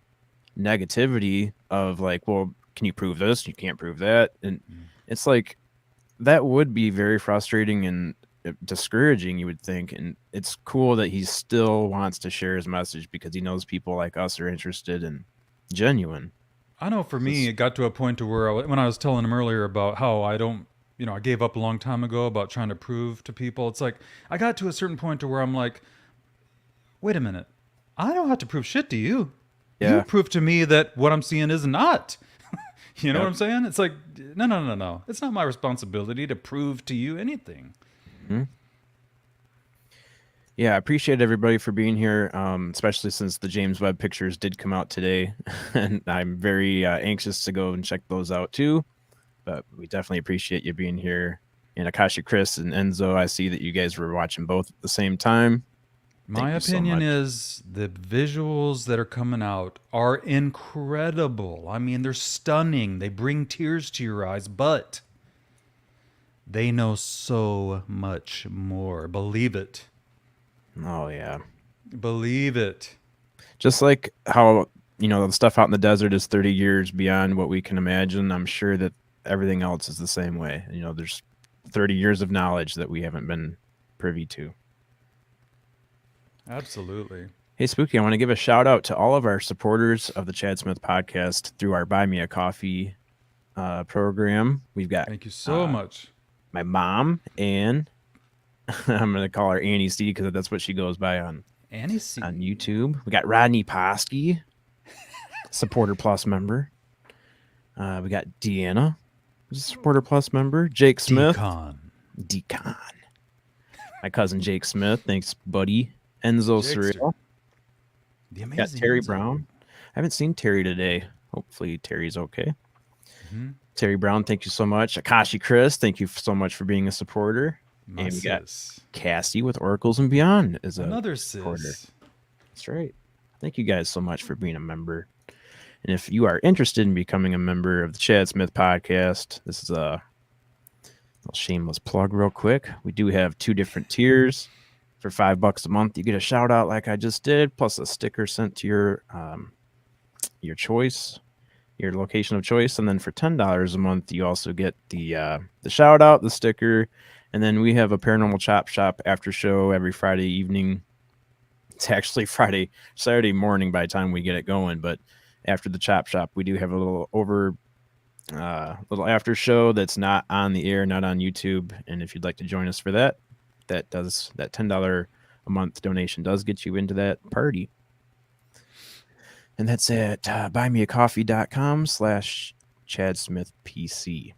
[SPEAKER 2] negativity of like, well, can you prove this? You can't prove that. And it's like, that would be very frustrating and discouraging, you would think. And it's cool that he still wants to share his message because he knows people like us are interested and genuine.
[SPEAKER 3] I know for me, it got to a point to where when I was telling him earlier about how I gave up a long time ago about trying to prove to people. It's like, I got to a certain point to where I'm like, wait a minute. I don't have to prove shit to you.
[SPEAKER 2] Yeah.
[SPEAKER 3] You prove to me that what I'm seeing is not. You know what I'm saying? It's like, no. It's not my responsibility to prove to you anything.
[SPEAKER 2] Mm-hmm. Yeah, I appreciate everybody for being here, especially since the James Webb pictures did come out today. And I'm very anxious to go and check those out too. But we definitely appreciate you being here. And Akasha, Chris, and Enzo, I see that you guys were watching both at the same time.
[SPEAKER 3] My opinion is the visuals that are coming out are incredible. I mean, they're stunning. They bring tears to your eyes, but they know so much more. Believe it.
[SPEAKER 2] Oh, yeah.
[SPEAKER 3] Believe it.
[SPEAKER 2] Just like how, the stuff out in the desert is 30 years beyond what we can imagine. I'm sure that everything else is the same way. There's 30 years of knowledge that we haven't been privy to.
[SPEAKER 3] Absolutely.
[SPEAKER 2] Hey, Spooky, I want to give a shout out to all of our supporters of the Chad Smith podcast through our Buy Me a Coffee program. We've got
[SPEAKER 3] Thank you so much.
[SPEAKER 2] my mom, Ann. I'm going to call her Annie C because that's what she goes by on
[SPEAKER 3] Annie C.
[SPEAKER 2] on YouTube. We got Rodney Posky, Supporter Plus member. We got Deanna, who's a Supporter Plus member. Jake Smith. Decon. My cousin Jake Smith. Thanks, buddy. Enzo Surreal.
[SPEAKER 3] The amazing
[SPEAKER 2] Got Terry
[SPEAKER 3] Enzo.
[SPEAKER 2] Brown. I haven't seen Terry today. Hopefully Terry's okay.
[SPEAKER 3] Mhm.
[SPEAKER 2] Terry Brown, thank you so much. Akashi Chris, thank you so much for being a supporter.
[SPEAKER 3] My
[SPEAKER 2] And we got
[SPEAKER 3] sis.
[SPEAKER 2] Cassie with Oracles and Beyond as
[SPEAKER 3] Another
[SPEAKER 2] a supporter.
[SPEAKER 3] sis.
[SPEAKER 2] That's right. Thank you guys so much for being a member. And if you are interested in becoming a member of the Chad Smith podcast, this is a little shameless plug real quick. We do have 2 different tiers. For $5 a month, you get a shout out like I just did, plus a sticker sent to your choice, your location of choice. And then for $10 a month, you also get the shout out, the sticker. And then we have a Paranormal Chop Shop after show every Friday evening. It's actually Saturday morning by the time we get it going. But after the Chop Shop, we do have a little little after show that's not on the air, not on YouTube. And if you'd like to join us for that, that $10 a month donation does get you into that party. And that's at buymeacoffee.com/ChadSmithPC.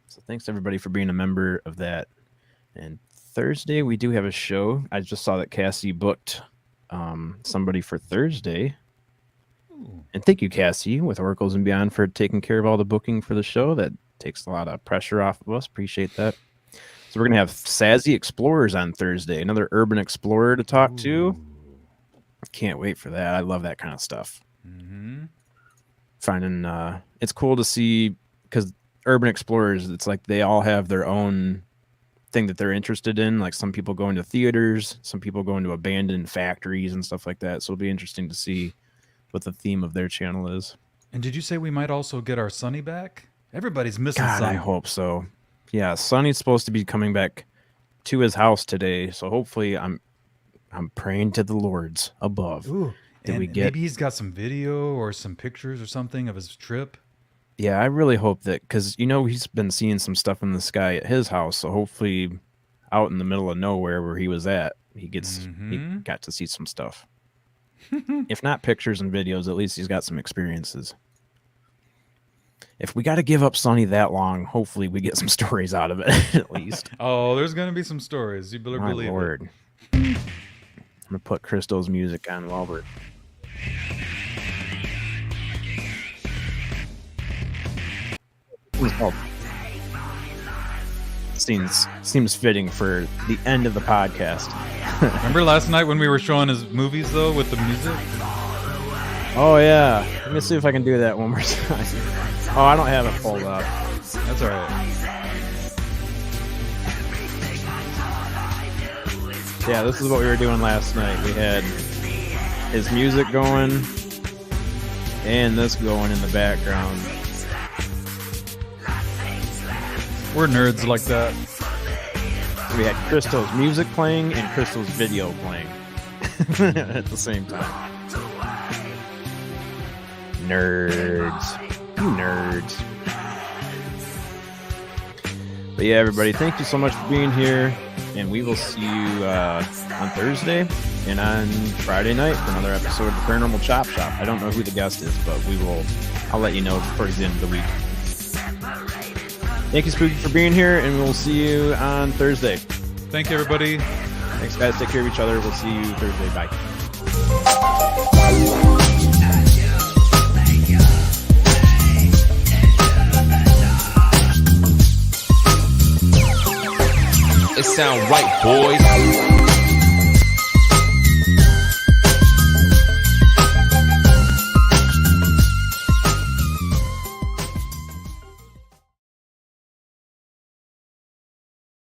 [SPEAKER 2] So thanks everybody for being a member of that. And Thursday we do have a show. I just saw that Cassie booked somebody for Thursday.
[SPEAKER 3] Ooh.
[SPEAKER 2] And thank you, Cassie, with Oracles and Beyond, for taking care of all the booking for the show. That takes a lot of pressure off of us. Appreciate that. So we're going to have Sassy Explorers on Thursday, another urban explorer to talk to. Can't wait for that. I love that kind of stuff.
[SPEAKER 3] Mm-hmm.
[SPEAKER 2] Finding it's cool to see, because urban explorers, it's like they all have their own thing that they're interested in. Like some people go into theaters, some people go into abandoned factories and stuff like that. So it'll be interesting to see what the theme of their channel is.
[SPEAKER 3] And did you say we might also get our Sonny back? Everybody's missing
[SPEAKER 2] God,
[SPEAKER 3] Sonny.
[SPEAKER 2] I hope so. Yeah, Sonny's supposed to be coming back to his house today, so hopefully I'm praying to the Lords above.
[SPEAKER 3] Ooh,
[SPEAKER 2] Did
[SPEAKER 3] and
[SPEAKER 2] we get?
[SPEAKER 3] maybe he's got some video or some pictures or something of his trip.
[SPEAKER 2] Yeah, I really hope that, because he's been seeing some stuff in the sky at his house, so hopefully out in the middle of nowhere where he was at, he got to see some stuff. If not pictures and videos, at least he's got some experiences. If we got to give up Sonny that long, hopefully we get some stories out of it at least.
[SPEAKER 3] Oh, there's gonna be some stories. You better
[SPEAKER 2] My
[SPEAKER 3] believe
[SPEAKER 2] Lord. I'm gonna put Christo's music on while we're. Seems fitting for the end of the podcast.
[SPEAKER 3] it. Remember last night when we were showing his movies though with the music?
[SPEAKER 2] Oh yeah, let me see if I can do that one more time. Oh, I don't have it pulled up.
[SPEAKER 3] That's all right.
[SPEAKER 2] Yeah, this is what we were doing last night. We had his music going and this going in the background.
[SPEAKER 3] We're nerds like that.
[SPEAKER 2] We had Christo's music playing and Christo's video playing at the same time. Nerds. You nerds. But yeah, everybody, thank you so much for being here. And we will see you on Thursday and on Friday night for another episode of the Paranormal Chop Shop. I don't know who the guest is, but I'll let you know towards the end of the week. Thank you, Spooky, for being here, and we'll see you on Thursday.
[SPEAKER 3] Thank you, everybody.
[SPEAKER 2] Thanks, guys. Take care of each other. We'll see you Thursday. Bye.
[SPEAKER 1] It sound right, boys.